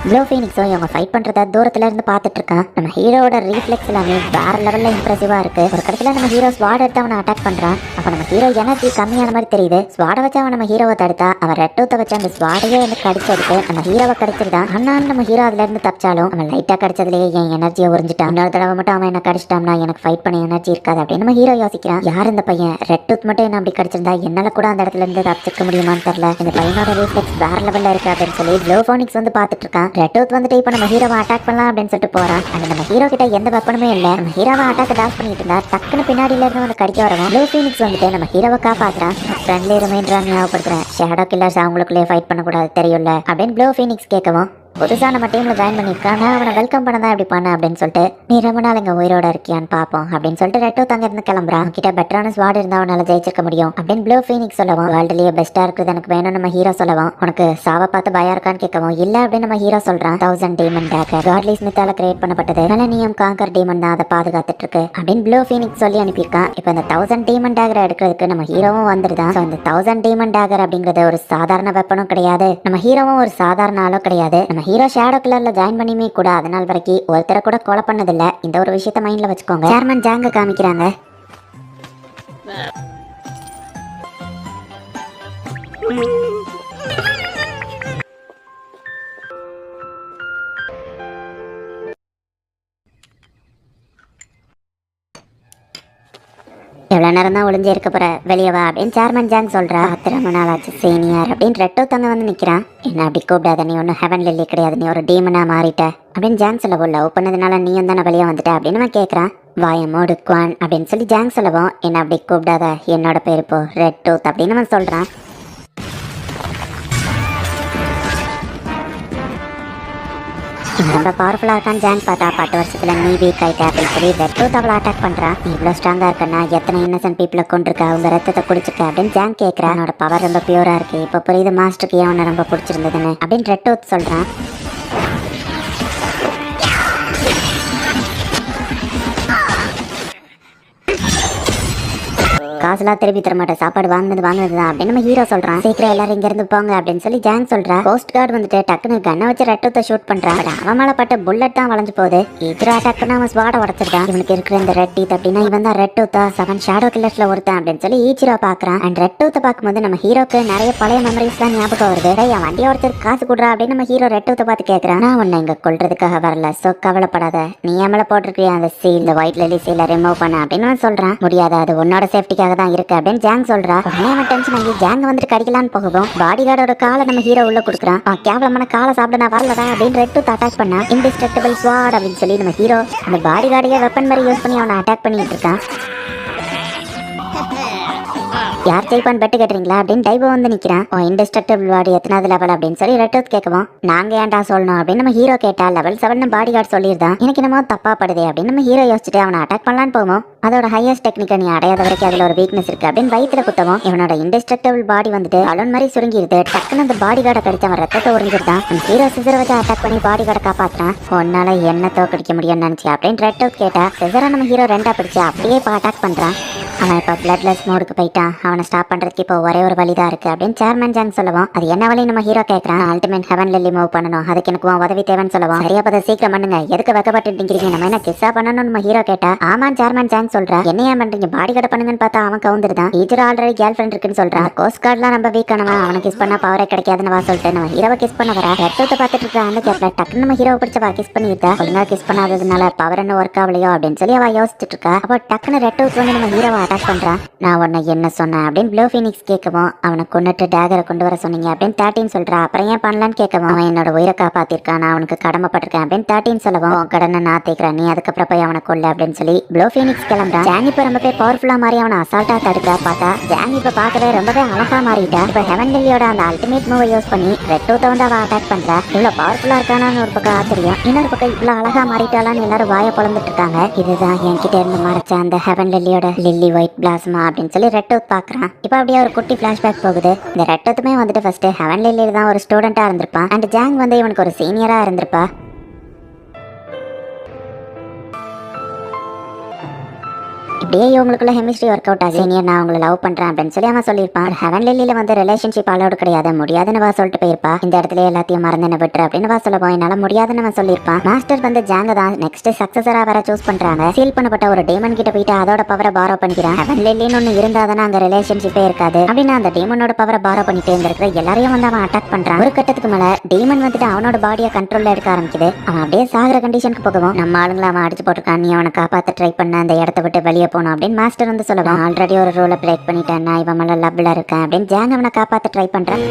Speaker 1: ப்ளூ ஃபீனிக்ஸும் இவங்க ஃபைட் பண்றத தூரத்துல இருந்து பார்த்துட்டு இருக்கான் நம்ம ஹீரோவோட ரீஃப்ளெக்ஸ் எல்லாமே வேற லெவல்ல இம்ப்ரெசிவா இருக்கு ஒரு கடத்துல நம்ம ஹீரோ ஸ்வாட் எடுத்து அவனை அட்டாக் பண்றான் அப்ப நம்ம ஹீரோ எனர்ஜி கம்மியான மாதிரி தெரியுது ஸ்வாடை வச்சு அவன் நம்ம ஹீரோவை தடுத்தா அவன் ரெட் டூத்தை வச்சு அந்த ஸ்வாடையே வந்து கடிச்செடுத்து நம்ம ஹீரோவை கடிச்சிருந்தான் ஆனாலும் நம்ம ஹீரோ அதுல இருந்து தப்பிச்சாலும் அவன் லைட்டா கடிச்சதுலேயே என் எனர்ஜியை உறிஞ்சிட்டான் இன்னொரு தடவை மட்டும் அவன் என்ன கடிச்சிட்டான்னா எனக்கு ஃபைட் பண்ண எனர்ஜி இருக்காது அப்படின்னு நம்ம ஹீரோ யோசிக்கிறான் யார் இந்த பையன் ரெட் டூத் மட்டும் என்ன அப்படி கடிச்சிருந்தா என்னால கூட அந்த இடத்துல இருந்து தப்பிச்சிக்க முடியுமான்னு தெரியல இந்த பையனோட ரீஃப்ளெக்ஸ் வேற லெவல்ல இருக்கு அப்படின்னு சொல்லி ப்ளூ ஃபீனிக்ஸ் வந்து பார்த்துட்டு இருக்கான் ரெட் டூத் வந்துட்டு இப்போ நம்ம ஹீரோவை அட்டாக் பண்ணலாம் அப்படின்னு சொல்லிட்டு போறான் அந்த நம்ம ஹீரோ கிட்ட எந்த வெப்பனுமே இல்ல நம்ம ஹீரோவை அட்டாக் டாஸ் பண்ணிட்டு இருந்தா டக்குன்னு பின்னாடியில இருந்து வந்து கடிக்க வரவும் ப்ளூ ஃபீனிக்ஸ் வந்துட்டு நம்ம ஹீரோவை காப்பாத்துறான் ஃப்ரெண்ட்லி ரிமைண்டரா ஞாபகப்படுத்துறேன் ஷேடோ கில்லர்ஸ் அவங்களுக்குள்ளே ஃபைட் பண்ணக்கூடாது தெரியும்ல அப்படின்னு ப்ளூ ஃபீனிக்ஸ் கேட்கவும் புதுசா நம்ம டீம்ல ஜாயின் பண்ணிருக்கான், நான் அவனை வெல்கம் பண்ண தான் இப்படி பண்ண அப்படின்னு சொல்லிட்டு நீ ரொம்ப நாள் இங்க உயிரோட இருக்கியான்னு பாப்போம் அப்படின்னு சொல்லிட்டு ரெட்டோ தங்க இருந்து கிளம்புறான். கிட்ட பெட்டரான ஸ்வாட் இருந்தா அவனால ஜெயிச்சிருக்க முடியும் அப்படின்னு ப்ளூ ஃபீனிக்ஸ் சொல்லவும், வேர்ல்டுலயே பெஸ்டா இருக்குது எனக்கு வேணும் நம்ம ஹீரோ சொல்லவும், உனக்கு சாவ பார்த்து பயம் இருக்கான்னு கேட்கவும் இல்ல அப்படின்னு நம்ம ஹீரோ சொல்றான். 1000 டீமன் டேக்கர் காட்லி ஸ்மித்தால கிரியேட் பண்ணப்பட்டது, மிலனியம் காங்கர் டீமன் தான் அதை பாதுகாத்துட்டு இருக்கு அப்படின்னு ப்ளூ ஃபீனிக்ஸ் சொல்லி அனுப்பியிருக்கான். இப்போ இந்த 1000 டீமன் டேக்கரை எடுக்கிறதுக்கு நம்ம ஹீரோவும் வந்துருதான். ஸோ இந்த 1000 டீமன் டேக்கர் அப்படிங்கிறது ஒரு சாதாரண வெப்பனும் கிடையாது, நம்ம ஹீரோவும் ஒரு சாதாரண ஆளோ கிடையாது. நம்ம ஹீரோ ஷேடோ கிளர்ல ஜாயின் பண்ணியுமே கூட அதனால் வரைக்கும் ஒருத்தரை கூட கொலை பண்ணதில்லை. இந்த ஒரு விஷயத்த மைண்ட்ல வச்சுக்கோங்க. சேர்மன் ஜாங்க காமிக்கிறாங்க. எவ்வளோ நேரம் தான் ஒளிஞ்சு இருக்க போற, வெளியே வா அப்படின்னு சேர்மன் ஜாங் சொல்றா. ரொம்ப நாள் ஆச்சு சீனியர் அப்படின்னு ரெட்டோ தங்க வந்து நிக்கிறான். என்ன அப்படி கூப்பிடாத, நீ ஒன்றும் ஹெவன் லில்லி கிடையாது, நீ ஒரு டீமனா மாறிட்ட அப்படின்னு ஜாங் சொல்லவும், லவ் பண்ணதுனால நீயும் தானே வெளியே வந்துட்ட அப்படின்னு நான் கேட்குறான். வாயமோடு குவான் அப்படின்னு சொல்லி ஜாங் சொல்லவும், என்ன அப்படி கூப்பிடாத, என்னோட பேர் இப்போ ரெட் டூத் அப்படின்னு அவன் சொல்றான். ரொம்ப பவர்ஃபுல்லா இருக்கான்னு ஜாங் பார்த்தா 10 வருஷத்துல நீ வீக் ஆயிட்ட அப்படின்னு சொல்லி ரெட் டூத் அவளை அட்டாக் பண்றான். நீ இவ்வளோ ஸ்ட்ராங்கா இருக்கன்னா எத்தனை இன்னசென்ட் பீப்புளை கொண்டிருக்க, அவங்க ரத்தத்தை குடிச்சிருக்க அப்படின்னு ஜாங் கேட்கறா. அவனோட பவர் ரொம்ப பியூரா இருக்கு, இப்போ புரியுது மாஸ்டருக்கு ஏன் உன்னை ரொம்ப பிடிச்சிருந்ததுன்னு அப்படின்னு ரெட் டூத் சொல்றான். காசுலாம் திருப்பி தர மாட்டேன், சாப்பாடு வாங்கினது தான் அப்படின்னு நம்ம ஹீரோ சொல்றான். சீக்கிரம் எல்லாரும் இங்க இருந்து போங்க அப்படின்னு சொல்லி ஜாங் சொல்றா. கோஸ்ட் கார்டு வந்துட்டு டக்குனு கண்ணை வச்சு ரெட்டத்தை ஷூட் பண்றான். அவன் மேல பட்ட புல்லட் தான் வளைஞ்சு போகுது. இதர அட்டாக் பண்ண அவன் ஸ்வாட உடச்சிருக்கான். இவனுக்கு இருக்கிற இந்த ரெட் டீத் அப்படின்னா இவன் தான் ரெட் டூத்தா, 7 ஷேடோ கில்லர்ஸ்ல ஒருத்தன் அப்படின்னு சொல்லி ஈச்சிரோ பாக்குறான். அண்ட் ரெட் டூத்தை பார்க்கும்போது நம்ம ஹீரோக்கு நிறைய பழைய மெமரிஸ் தான் ஞாபகம் வருது. என் வண்டியை ஒருத்தருக்கு காசு கொடுறா அப்படின்னு நம்ம ஹீரோ ரெட் டூத்தை பார்த்து கேட்கறான். நான் உன்னை இங்க கொல்றதுக்காக வரல, சோ கவலைப்படாத, நீ மேல போட்டிருக்கிய அந்த சீல், இந்த ஒயிட் லெலி சீலை ரிமூவ் பண்ண அப்படின்னு அவன் சொல்றான். முடியாது, அது உன்னோட சேஃப்டிக்காக தான் இருக்கு அப்படின்னு ஜாங் சொல்றா. உடனே அவன் டென்ஷன் ஆகி ஜாங் வந்துட்டு கடிக்கலான்னு போகும். பாடி கார்டோட காலை நம்ம ஹீரோ உள்ள கொடுக்குறான். கேவலமான காலை சாப்பிட நான் வரலடா அப்படின்னு ரெட் டூத் அட்டாக் பண்ணா. இன்டிஸ்ட்ரக்டபிள் ஸ்வாட் அப்படின்னு சொல்லி நம்ம ஹீரோ அந்த பாடி கார்டையே வெப்பன் மாதிரி யூஸ் பண்ணி அவனை அட்டாக் பண்ணிட்டு இருக்கான். யார் ஜெயிப்பான்னு பெட்டு கேட்டுறீங்களா அப்படின்னு டைபோ வந்து நிற்கிறான். இன்டெஸ்ட்ரக்டபிள் பாடி எத்தனாவது லெவல் அப்படின்னு சொல்லி ரெட் டூத் கேட்கவும், நாங்கள் ஏன்டா சொல்லணும் அப்படின்னு நம்ம ஹீரோ கேட்டா. லெவல் 7 பாடி கார்டு சொல்லியிருந்தான். எனக்கு என்னமோ தப்பா படுதே அப்படின்னு நம்ம ஹீரோ யோசிச்சுட்டு அவனை அட்டாக் பண்ணலான்னு போவோம். அதோட ஹையஸ்ட் டெக்னிக்கை நீ அடையாத வரைக்கும் அதில் ஒரு வீக்னஸ் இருக்கு அப்படின்னு வயிற்றுல குத்தவும், இவனோட இன்டெஸ்ட்ரக்டபிள் பாடி வந்துட்டு அலோன் மாதிரி சுருங்கிடுது. டக்குன்னு அந்த பாடி கார்டை கடிச்சு அவன் ரத்தத்தை உறிஞ்சிருந்தான். ஹீரோ சிசரை வச்சு அட்டாக் பண்ணி பாடி கார்டை காப்பாற்றுறான். உன்னால என்ன தோக்கடிக்க முடியும்னு நினைச்சு அப்படின்னு ரெட் டூத் கேட்டா. சிசரை நம்ம ஹீரோ 2ஆ பிடிச்சு அப்படியே இப்போ அட்டாக் பண்றான். அவன் இப்போ பிளட்லெஸ் மோடுக்கு போயிட்டான். அவனை ஸ்டாப் பண்றதுக்கு இப்போ ஒரே ஒரு வழிதான் இருக்கு அப்படின்னு சேர்மன் ஜாங் சொல்லவும், அது என்ன வழி நம்ம ஹீரோ கேட்கறான். அல்டிமேட் ஹெவன் லில்லி மூவ் பண்ணணும், அதுக்கு எனக்கு உதவி தேவைன்னு சொல்லவும், சரியா பத சீக்கிரம் பண்ணுங்க, எதுக்கு வெக்கப்பட்டு நிக்கிறீங்க, நம்ம என்ன கிஸ்ஸா பண்ணணும்னு நம்ம ஹீரோ கேட்டா. ஆமான் சேர்மன் ஜாங் சொல்றா. என்ன ஏன் பண்றீங்க, பாடி கார்டு பண்ணுங்கன்னு பார்த்தா அவன் கவுந்துருதான். டீச்சர் ஆல்ரெடி கேர்ள் ஃப்ரெண்ட் இருக்குன்னு சொல்றான். கோஸ்ட் கார்ட்லாம் ரொம்ப வீக் ஆனவன், அவனை கிஸ் பண்ணா பவரே கிடைக்காதுன்னு வா சொல்லிட்டு நம்ம ஹீரோவை கிஸ் பண்ண வரா. ரெட்டத்தை பார்த்துட்டு இருக்க அந்த கேப்ல டக்குன்னு நம்ம ஹீரோவை பிடிச்சவா கிஸ் பண்ணிருக்கா. ஒழுங்கா கிஸ் பண்ணாததுனால பவர் என்ன ஒர்க் ஆகலையோ அப்படின்னு சொல்லி அவ யோசிச்சுட்டு இருக்கா. அப்போ டக்குன்னு ரெட்டவுட் வந்து நம்ம ஹீரோவை அட்டாக் பண்றான். நான் உன்னை என்ன சொன்னேன் அப்படின்னு ப்ளூ ஃபீனிக்ஸ் கேட்கவும், அவனை கொண்டுட்டு டேகரை கொண்டு வர சொன்னீங்க அப்படின்னு 13 சொல்றா. அப்புறம் ஏன் பண்ணலான்னு கேட்கவும், அவன் என்னோட உயிரை காப்பாத்திருக்கான், நான் அவனுக்கு கடமைப்பட்டிருக்கேன் அப்படின்னு 13 சொல்லவும், உன் கடனை நான் தேக்கிறேன், நீ அதுக்கப்புறம் போய் அவனை கொல்ல அப்படின்னு சொல்லி ப்ளூ ஃபீனிக்ஸ் கிளம்புறான். ஜாங் இப்போ ரொம்ப பேர் பவர்ஃபுல்லா மாறி அவனை அசால்ட்டா தடுக்கிறா. பார்த்தா ஜாங் இப்போ பார்க்கவே ரொம்பவே அழகா மாறிட்டா. இப்போ ஹெவன் லில்லியோட அந்த அல்டிமேட் மூவை யூஸ் பண்ணி ரெட் டூத்தை வந்து அவன் அட்டாக் பண்றா. இவ்வளோ பவர்ஃபுல்லா இருக்கானான்னு ஒரு பக்கம் ஆச்சரியம், இன்னொரு பக்கம் இவ்வளோ அழகா மாறிட்டாலான்னு எல்லாரும் வாயை பொழந்துட்டு இருக்காங்க. இதுதான் என்கிட்ட இருந்து மறைச்ச அந்த ஹெவன் லில்லியோட லில்லி ஒயிட் பிளாஸ்மா அப்படின்னு சொல்லி ரெட் டூத் பார்க்குறான். இப்போ அப்படியே ஒரு குட்டி ஃப்ளாஷ்பேக் போகுது. இந்த ரெட் டூத்துமே வந்துட்டு ஃபர்ஸ்ட் ஹெவன் லில்லியில தான் ஒரு ஸ்டூடெண்டா இருந்திருப்பான். அண்ட் ஜாங் வந்து இவனுக்கு ஒரு சீனியரா இருந்திருப்பா. இப்படியே இவங்களுக்குள்ள கெமிஸ்ட்ரி ஒர்க் அவுட் ஆகுது. சீனியர் நான் உங்களை லவ் பண்றேன் அப்படின்னு சொல்லி அவன் சொல்லியிருப்பான். ஹெவன் லில்லியில வந்து ரிலேஷன்ஷிப் அலோடு கிடையாது, முடியாதுன்னு வா சொல்லிட்டு போயிருப்பா. இந்த இடத்துல எல்லாத்தையும் மறந்து என்ன விட்டுரு அப்படின்னு வா சொல்லுவோம். என்னால முடியாதுன்னு அவன் சொல்லியிருப்பான். மாஸ்டர் வந்து ஜாங்க தான் நெக்ஸ்ட் சக்சஸரா வர சூஸ் பண்றாங்க. சீல் பண்ணப்பட்ட ஒரு டீமன் கிட்ட போயிட்டு அதோட பவரை பாரோ பண்ணிக்கிறான். ஹெவன் லில்லின்னு ஒன்று இருந்தாதானே அங்க ரிலேஷன்ஷிப்பே இருக்காது அப்படின்னு அந்த டீமனோட பவரை பாரோ பண்ணிட்டு இருந்திருக்கிற எல்லாரையும் வந்து அவன் அட்டாக் பண்றான். ஒரு கட்டத்துக்கு மேல டீமன் வந்துட்டு அவனோட பாடியை கண்ட்ரோல்ல எடுக்க ஆரம்பிக்குது. அவன் அப்படியே சாகிற கண்டிஷனுக்கு போகவும், நம்ம ஆளுங்களை அவன் அடிச்சு போட்டிருக்கான், நீ அவனை காப்பாற்ற ட்ரை பண்ண, அந்த இடத்த விட்டு வெளியே போகணும் அப்படின்னு மாஸ்டர் வந்து சொல்லுவான். ஆல்ரெடி ஒரு ரூலை பிரேக் பண்ணிட்டேன், நான் இவன் மேல லவ்ல இருக்கேன் அப்படின்னு ஜாங் அவனை காப்பாற்ற ட்ரை பண்றான்.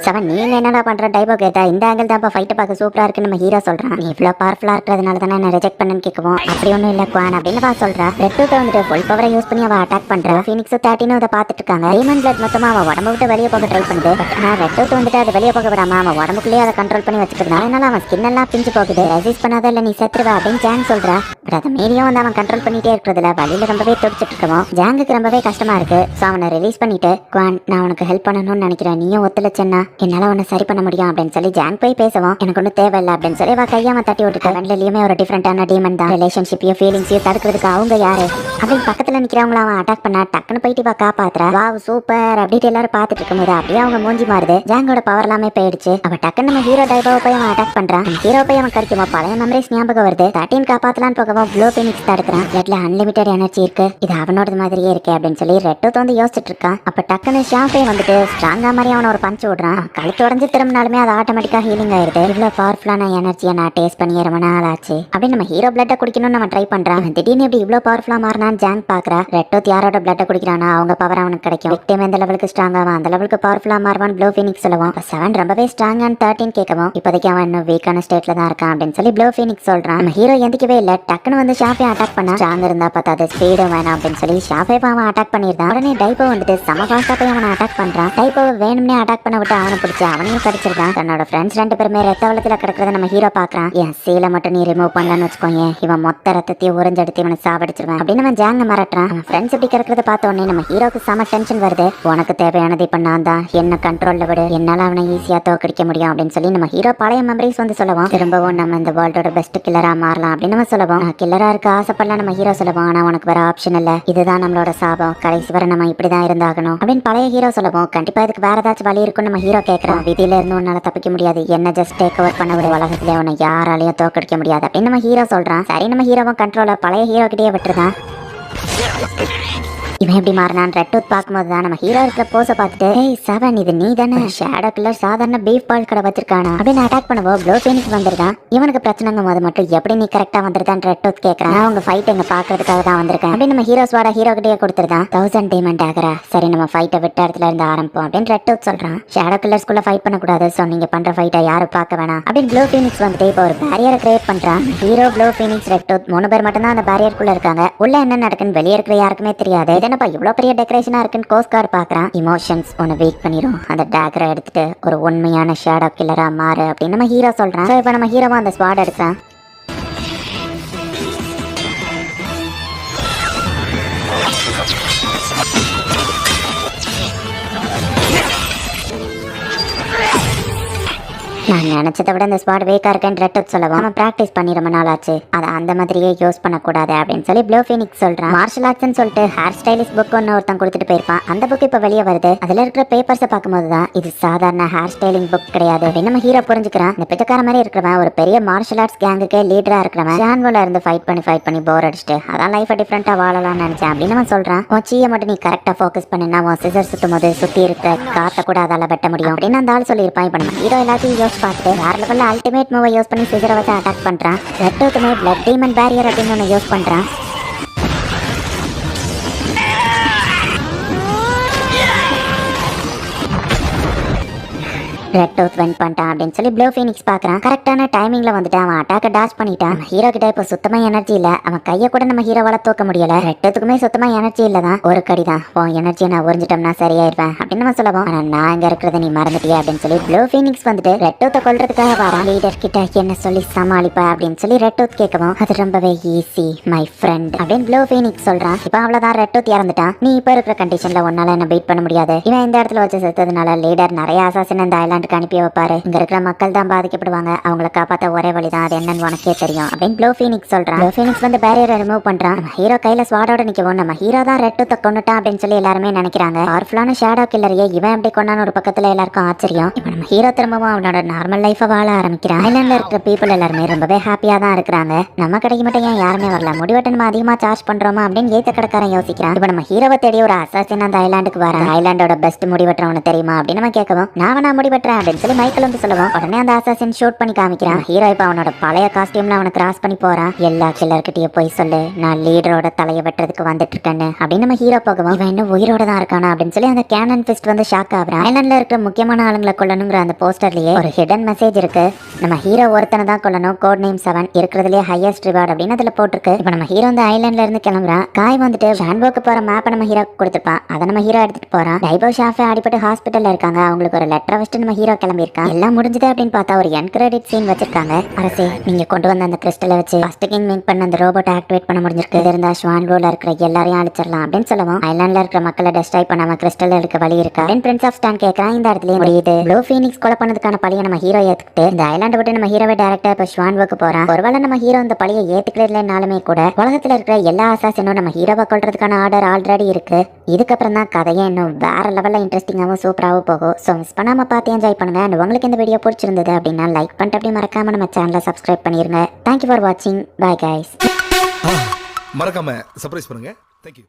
Speaker 1: செவன் நீங்க என்னடா பண்ற டைபோ கேட்டா இந்த ஆங்கிள் தான் ஃபைட் பார்க்க சூப்பரா இருக்குன்னு நம்ம ஹீரோ சொல்றான். நீ இவ்வளவு பவர்ஃபுல்லா இருக்கிறதுனால தானே என்ன ரிஜெக்ட் பண்ணன்னு கேட்கவும் அப்படி ஒன்றும் இல்ல குவான் அப்படின்னு சொல்றா. ரெட் டூத் வந்துட்டு ஃபுல் பவரை யூஸ் பண்ணி அவ அட்டாக் பண்றா. ஃபீனிக்ஸ் 13 அதை பார்த்துட்டு இருக்காங்க. டைமண்ட் பிளட் மொத்தமா அவ உடம்பு விட்டு வெளியே போக ட்ரை பண்ணுது. ஆனா ரெட் டூத் வந்துட்டு அது வெளியே போக விடாம அவன் உடம்புக்குள்ளேயே அதை கண்ட்ரோல் பண்ணி வச்சுக்கிறதுனால அதனால அவன் ஸ்கின் எல்லாம் பிஞ்சு போகுது. ரெசிஸ்ட் பண்ணாத இல்ல நீ செத்துருவா அப்படின்னு ஜாங் சொல்றா. பட் அதை மீறியும் வந்து அவன் கண்ட்ரோல் பண்ணிட்டே இருக்கிறதுல வழியில ரொம்பவே துடிச்சிட்டு இருக்கவும் ஜாங்குக்கு ரொம்பவே கஷ்டமா இருக்கு. ஸோ அவனை ரிலீஸ் பண்ணிட்டு குவான் நான் உனக்கு ஹெல்ப் பண்ணணும்னு நினைக்கிறேன், நீயும் ஒத்துழைச்சேன்னா என்னால உன்னை சரி பண்ண முடியும் அப்படின்னு சொல்லி ஜாங் போய் பேசவும் எனக்கு ஒன்றும் தேவையில்லை அப்படின்னு சொல்லி அவ கையாம தட்டி விட்டுட்டு ரெண்டுலயுமே ஒரு டிஃப்ரெண்டான டீமன் தான். ரிலேஷன்ஷிப்பையும் ஃபீலிங்ஸையும் தடுக்கிறதுக்கு அவங்க யாரு அப்படின்னு பக்கத்துல நிக்கிறவங்கள அவன் அட்டாக் பண்ணா டக்குன்னு போயிட்டு இவ காப்பாத்துறா. வாவ் சூப்பர் அப்படின்னு எல்லாரும் பார்த்துட்டு இருக்கும்போது அப்படியே அவங்க மூஞ்சி மாறுது. ஜாங்கோட பவர் எல்லாமே போயிடுச்சு. அவ டக்குன்னு நம்ம ஹீரோ டைபாவை போய் அவன் அட்டாக் பண்றான். ஹீரோ போய் அவன் கடிக்குமா பழைய மெமரிஸ் ஞாபகம் வருது. 13 காப்பாத்தலான்னு போகவும் ப்ளூ ஃபீனிக்ஸ் தடுக்கிறான். பிளட்ல அன்லிமிட்டட் எனர்ஜி இருக்கு, இது அவனோட மாதிரியே இருக்கு அப்படின்னு சொல்லி ரெட் டூத் வந்து யோசிச்சுட்டு இருக்கான். அப்ப டக்குன்னு ஷாஃபே வந்துட்டு ஸ்ட்ராங்கா மாதிரி அவனை ஒரு பஞ்ச் விடுறான். கழுத்து உடஞ்சு திரும்பினாலுமே அது ஆட்டோமேட்டிக்கா ஹீலிங் ஆயிருது. இவ்வளவு பவர்ஃபுல்லான எனர்ஜியை நான் டேஸ்ட் பண்ணி ரொம்ப நாள் ஆச்சு அப்படின்னு நம்ம ஹீரோ பிளட்டை குடிக்கணும்னு அவன் ட்ரை பண்றான். திடீர்னு இப்படி இவ்வளவு பவர்ஃபுல்லா மாறினான்னு ஜாங் பாக்குறா. ரெட் டூத் யாரோட பிளட்டை குடிக்கிறானா அவங்க பவர் அவனுக்கு கிடைக்கும். விக்டிம் எந்த லெவலுக்கு ஸ்ட்ராங் ஆவான் அந்த லெவலுக்கு பவர்ஃபுல்லா மாறுவான் ப்ளூ ஃபீனிக்ஸ் சொல்லுவான். 7 ரொம்பவே ஸ்ட்ராங் அண்ட் 13 கேட்கவும் இப்போதைக்கு அவன் இன்னும் வீக்கான ஸ்டேட்ல தான் இருக்கான் அப்படின்னு சொல்லி ப்ளூ ஃபீனிக்ஸ் சொல்றான். நம்ம ஹீரோ எந்திக்கவே இல்ல. டக்குன்னு வந்து ஷாஃபே அட்டாக் பண்ணா. ஸ்ட்ராங் இருந்தா பார்த்தா ஸ்பீடும் வேணாம் அப்படின்னு சொல்லி ஷாஃபே அவன் அட்டாக் பண்ணிருந்தான். உடனே டைப்போ வந்துட்டு சம ஃபாஸ்டா போய் அவனை அட்டாக் பண்றான். டைப்போ வேணும்னே அட்டாக் பண்ண விட்டு அவனை பிடிச்சி அவனையும் கடிச்சிருக்கான். தன்னோட ஃப்ரெண்ட்ஸ் 2 பேருமே ரத்த வெள்ளத்துல கிடக்கிறத நம்ம ஹீரோ பாக்குறான். என் சீலை மட்டும் நீ ரிமூவ் பண்ணலான்னு வச்சுக்கோங்க, இவன் மொத்த ரத்தத்தையும் உறிஞ்செடுத்து இவனை சாவடிச்சிருவேன் அப்படின்னு அவன் ஜாங்க மிரட்டுறான். அவன் ஃப்ரெண்ட்ஸ் இப்படி கிடக்கிறத பார்த்த உடனே நம்ம ஹீரோக்கு செம டென்ஷன் வருது. உனக்கு தேவையானது இப்ப நான் தான், என்ன கண்ட்ரோல்ல விடு, என்னால அவனை ஈஸியா தோக்கடிக்க முடியும் அப்படின்னு சொல்லி நம்ம ஹீரோ பழைய மெமரிஸ் வந்து சொல்லுவோம். திரும்பவும் நம்ம இந்த வேர்ல்டோட பெஸ்ட் கில்லரா மாறலாம் அப்படின்னு நம்ம சொல்லுவோம். நான் கில்லரா இருக்க ஆசைப்படலாம் நம்ம ஹீரோ சொல்லுவோம். ஆனா உனக்கு வேற ஆப்ஷன் இல்ல, இதுதான் நம்மளோட சாபம், கடைசி வரை நம்ம இப்படிதான் இருந்தாகணும் அப்படின்னு பழைய ஹீரோ சொல்லுவோம். கண்டிப்பா இதுக்கு வேற ஏதாச்சும் வழி இருக்குன்னு நம்ம ஹீரோ கேட்கறான். விதியில இருந்து உன்னால தப்பிக்க முடியாது, என்ன ஜஸ்ட் டேக் ஓவர் பண்ண விட, உலகத்திலே உன்னை யாராலையும் தோக்கடிக்க முடியாது அப்படின்னு நம்ம ஹீரோ சொல்றான். சரி நம்ம ஹீரோவும் கண்ட்ரோல பழைய ஹீரோ கிட்டே விட்டுருதான். இவன் எப்படி மாறினான் ரெட் டூத் பார்க்கும்போது தான் நம்ம ஹீரோ இருக்கிற போஸை பார்த்துட்டு ஏய் 7 இது நீ தானே ஷேடோ கில்லர் சாதாரண பீஃப் பால் கடை வச்சிருக்கானா அப்படின்னு அட்டாக் பண்ணுவோம். ப்ளூ ஃபீனிக்ஸ் வந்திருக்கான். இவனுக்கு பிரச்சனைங்கும் போது மட்டும் எப்படி நீ கரெக்டா வந்திருக்கான் ரெட் டூத் கேட்கறான். உங்க ஃபைட் எங்க பாக்குறதுக்காக தான் வந்திருக்கேன் அப்படின்னு நம்ம ஹீரோஸ்வாட ஹீரோ கிட்டே கொடுத்துருதான். 1000 டைமண்ட் ஆகிறா. சரி நம்ம ஃபைட்டை விட்ட இடத்துல இருந்து ஆரம்பிப்போம் அப்படின்னு ரெட் டூத் சொல்றான். ஷேடோ கில்லர்ஸ்குள்ள ஃபைட் பண்ணக்கூடாது, ஸோ நீங்க பண்ற ஃபைட்டை யாரும் பார்க்க வேணாம் அப்படின்னு ப்ளூ ஃபீனிக்ஸ் வந்துட்டு இப்போ ஒரு பேரியரை கிரியேட் பண்றான். Hero blue Phoenix red tooth 3 பேர் மட்டும் தான் அந்த பேரியருக்குள்ள இருக்காங்க. உள்ள என்ன நடக்குன்னு வெளியே இருக்கிற யாருக்குமே தெரியாது. என்னப்பா இவ்வளவு பெரிய டெக்கரேஷனா இருக்குன்னு கோஸ்கார் பாக்குறான். இமோஷன்ஸ் உன்னை வீக் பண்ணிரும், அந்த டேக்கரை எடுத்துட்டு ஒரு உண்மையான ஷேடோ கில்லரா மாறு அப்படின்னு நம்ம ஹீரோ சொல்றான். இப்போ நம்ம ஹீரோவா அந்த ஸ்வாட் எடுக்கிறான். நான் நினைச்சதை விட இந்த ஸ்பாட் வேக்கா இருக்கேன்னு ரெட் டூத் சொல்லவும் அவன் பிராக்டிஸ் பண்ணி ரொம்ப நாள் ஆச்சு, அதை அந்த மாதிரியே யூஸ் பண்ணக்கூடாது அப்படின்னு சொல்லி ப்ளூ ஃபீனிக்ஸ் சொல்றான். மார்ஷல் ஆர்ட்ஸ்னு சொல்லிட்டு ஹேர் ஸ்டைலிஸ்ட் புக் ஒன்று ஒருத்தன் கொடுத்துட்டு போயிருப்பான். அந்த புக் இப்போ வெளியே வருது. அதுல இருக்கிற பேப்பர்ஸை பார்க்கும்போது தான் இது சாதாரண ஹேர் ஸ்டைலிங் புக் கிடையாது அப்படின்னு நம்ம ஹீரோ புரிஞ்சுக்கிறான். இந்த பிச்சைக்கார மாதிரி இருக்கிறவன் ஒரு பெரிய மார்ஷல் ஆர்ட்ஸ் கேங்குக்கே லீடரா இருக்கிறவன். ஜான்வோல இருந்து ஃபைட் பண்ணி போர் அடிச்சுட்டு அதான் லைஃபை டிஃப்ரெண்டா வாழலாம்னு நினைச்சேன் அப்படின்னு அவன் சொல்றான். உன் சீயை மட்டும் நீ கரெக்டா ஃபோக்கஸ் பண்ணினா உன் சிசர் சுத்தும் போது சுத்தி இருக்கிற காத்தை கூட அதால வெட்ட முடியும் அப்படின்னு அந்த ஆள் சொல்லியிருப்பான். இப்போ நம்ம ஹீரோ எல்லாத்தையும் யோசிச்சு பார்த்துட்டு வேற லெவல்ல அல்டிமேட் மூவை யூஸ் பண்ணி சிசரை வச்சு அட்டாக் பண்றான். ரெட் டூத்துமே பிளட் டீமன் பேரியர் அப்படின்னு ஒன்று யூஸ் பண்றான். ரெட் டூத் வின் பண்ணிட்டான் அப்படின்னு சொல்லி ப்ளூ ஃபீனிக்ஸ் பார்க்கறான். கரெக்டான டைமிங்ல வந்துட்டு அவன் அட்டாக்கை டாச் பண்ணிட்டான். ஹீரோ கிட்ட இப்போ சுத்தமா எனர்ஜி இல்ல. அவன் கையை கூட நம்ம ஹீரோவால தூக்க முடியல. ரெட் டூத்துக்குமே சுத்தமா எனர்ஜி இல்லதான். ஒரு கடி தான், உன் எனர்ஜியை நான் உறிஞ்சிட்டோம்னா சரியாயிருவேன் அப்படின்னு நம்ம சொல்லுவோம். ஆனா நான் இங்க இருக்கிறத நீ மறந்துட்டியா அப்படின்னு சொல்லி ப்ளூ ஃபீனிக்ஸ் வந்துட்டு ரெட் டூத்தை கொல்றதுக்காக வரான். லீடர் கிட்ட என்ன சொல்லி சமாளிப்பா அப்படின்னு சொல்லி ரெட் டூத் கேட்கவும் அது ரொம்பவே ஈஸி மை ஃப்ரெண்ட் அப்படின்னு ப்ளூ ஃபீனிக்ஸ் சொல்றான். இப்போ அவ்வளவுதான் ரெட் டூத் இறந்துட்டான். நீ இப்போ இருக்கிற கண்டிஷன்ல உன்னால என்ன பீட் பண்ண முடியாது. இவன் இந்த இடத்துல வச்சு செத்ததுனால லீடர் நிறைய அசாசின் இந்த ஐலாண்டுக்கு அனுப்பி வைப்பாரு. இங்க இருக்கிற மக்கள் தான் பாதிக்கப்படுவாங்க, அவங்களை காப்பாற்ற ஒரே வழிதான், அது என்னன்னு உனக்கே தெரியும் அப்படின்னு ப்ளூ ஃபீனிக்ஸ் சொல்றான். ப்ளூ ஃபீனிக்ஸ் வந்து பேரியரை ரிமூவ் பண்றான். நம்ம ஹீரோ கையில ஸ்வாடோட நிக்கவும் நம்ம ஹீரோ தான் ரெட் டூத்தை கொண்டுட்டான் அப்படின்னு சொல்லி எல்லாருமே நினைக்கிறாங்க. பவர்ஃபுல்லான ஷேடோ கில்லரையே இவன் எப்படி கொண்டான்னு ஒரு பக்கத்துல எல்லாருக்கும் ஆச்சரியம். இப்போ நம்ம ஹீரோ திரும்பவும் அவனோட நார்மல் லைஃபை வாழ ஆரம்பிக்கிறான். ஐலாண்ட்ல இருக்கிற பீப்புள் எல்லாருமே ரொம்பவே ஹாப்பியா தான் இருக்கிறாங்க. நம்ம கடைக்கு மட்டும் ஏன் யாருமே வரல, முடிவெட்டு நம்ம அதிகமா சார்ஜ் பண்றோமா அப்படின்னு ஏத்த கடைக்காரன் யோசிக்கிறான். இப்போ நம்ம ஹீரோவை தேடி ஒரு அசாசின் அந்த ஐலாண்டுக்கு வர ஐலாண்டோட பெஸ்ட் முடிவெட்டுறவனு தெரியுமா அப்படின்னு நம்ம கேட்கவும் நான் முடிவெட்டுற போறேன் அப்படின்னு சொல்லி மைக்கேல் வந்து சொல்லுவான். உடனே அந்த அசாசின் ஷூட் பண்ணி காமிக்கிறான். ஹீரோ இப்ப அவனோட பழைய காஸ்டியூம்ல அவனை கிராஸ் பண்ணி போறான். எல்லா கில்லர்கிட்டயும் போய் சொல்லு நான் லீடரோட தலையை வெட்டுறதுக்கு வந்துட்டு இருக்கேன்னு அப்படின்னு நம்ம ஹீரோ போகவும் இவன் இன்னும் உயிரோட தான் இருக்கானா அப்படின்னு சொல்லி அந்த கேனன் ஃபிஸ்ட் வந்து ஷாக் ஆகுறான். ஐலாண்ட்ல இருக்கிற முக்கியமான ஆளுங்களை கொல்லணுங்கிற அந்த போஸ்டர்லயே ஒரு ஹிடன் மெசேஜ் இருக்கு. நம்ம ஹீரோ ஒருத்தனை தான் கொல்லணும், கோட் நேம் 7 இருக்கிறதுலயே ஹையஸ்ட் ரிவார்ட் அப்படின்னு அதுல போட்டிருக்கு. இப்ப நம்ம ஹீரோ இந்த ஐலாண்ட்ல இருந்து கிளம்புறான். காய் வந்துட்டு ஷான்போக்கு போற மேப்பை நம்ம ஹீரோ கொடுத்துருப்பான். அதை நம்ம ஹீரோ எடுத்துட்டு போறான். டைபோ ஷாஃபே அடிபட்டு ஹாஸ்பிட்டல்ல இருக்காங்க. அவங்களுக்கு ஒரு லெட்டர் வச்சுட்டு நம்ம ஹீரோ கிளம்பியிருக்கான். எல்லாம் முடிஞ்சது அப்படின்னு பார்த்தா ஒரு என் கிரெடிட் சீன் வச்சிருக்காங்க. அரசே நீங்க கொண்டு வந்த அந்த கிறிஸ்டலை வச்சு ஃபர்ஸ்ட் கிங் மேக் பண்ண அந்த ரோபோட் ஆக்டிவேட் பண்ண முடிஞ்சிருக்கு. இது இருந்தா ஷான்போல இருக்கிற எல்லாரையும் அழிச்சிடலாம் அப்படின்னு சொல்லுவோம். ஐலாண்ட்ல இருக்கிற மக்களை டெஸ்ட்ராய் பண்ணாம கிறிஸ்டல் எடுக்க வழி இருக்கா அப்படின்னு பிரின்ஸ் ஆஃப் ஸ்டான் கேட்கறான். இந்த இடத்துல முடியுது. ப்ளூ ஃபீனிக்ஸ் கொலை பண்ணதுக்கான பழியை நம்ம ஹீரோ ஏத்துக்கிட்டு இந்த ஐலாண்டை விட்டு நம்ம ஹீரோவை டைரக்டா இப்ப ஷான்போக்கு போறான். ஒருவேளை நம்ம ஹீரோ இந்த பழியை ஏத்துக்கலனாலுமே கூட உலகத்துல இருக்கிற எல்லா அசாசினும் நம்ம ஹீரோவை கொல்றதுக்கான ஆர்டர் ஆல்ரெடி இருக்கு. இதுக்கப்புறம் தான் கதையே இன்னும் வேற லெவல்ல இன்ட்ரெஸ்டிங்காகவும் சூப்பராகவும் போகும். ஸோ மிஸ் பண்ணாம பார்த்து என்ஜாய் பண்ணுங்க. அண்ட் உங்களுக்கு இந்த வீடியோ பிடிச்சிருந்தது அப்படின்னா லைக் பண்ணிட்டு அப்படி மறக்காம நம்ம சேனலை சப்ஸ்கிரைப் பண்ணிருங்க. தேங்க்யூ ஃபார் வாட்சிங். Bye guys.
Speaker 3: மறக்காம சர்ப்ரைஸ் பண்ணுங்க. தேங்க்யூ.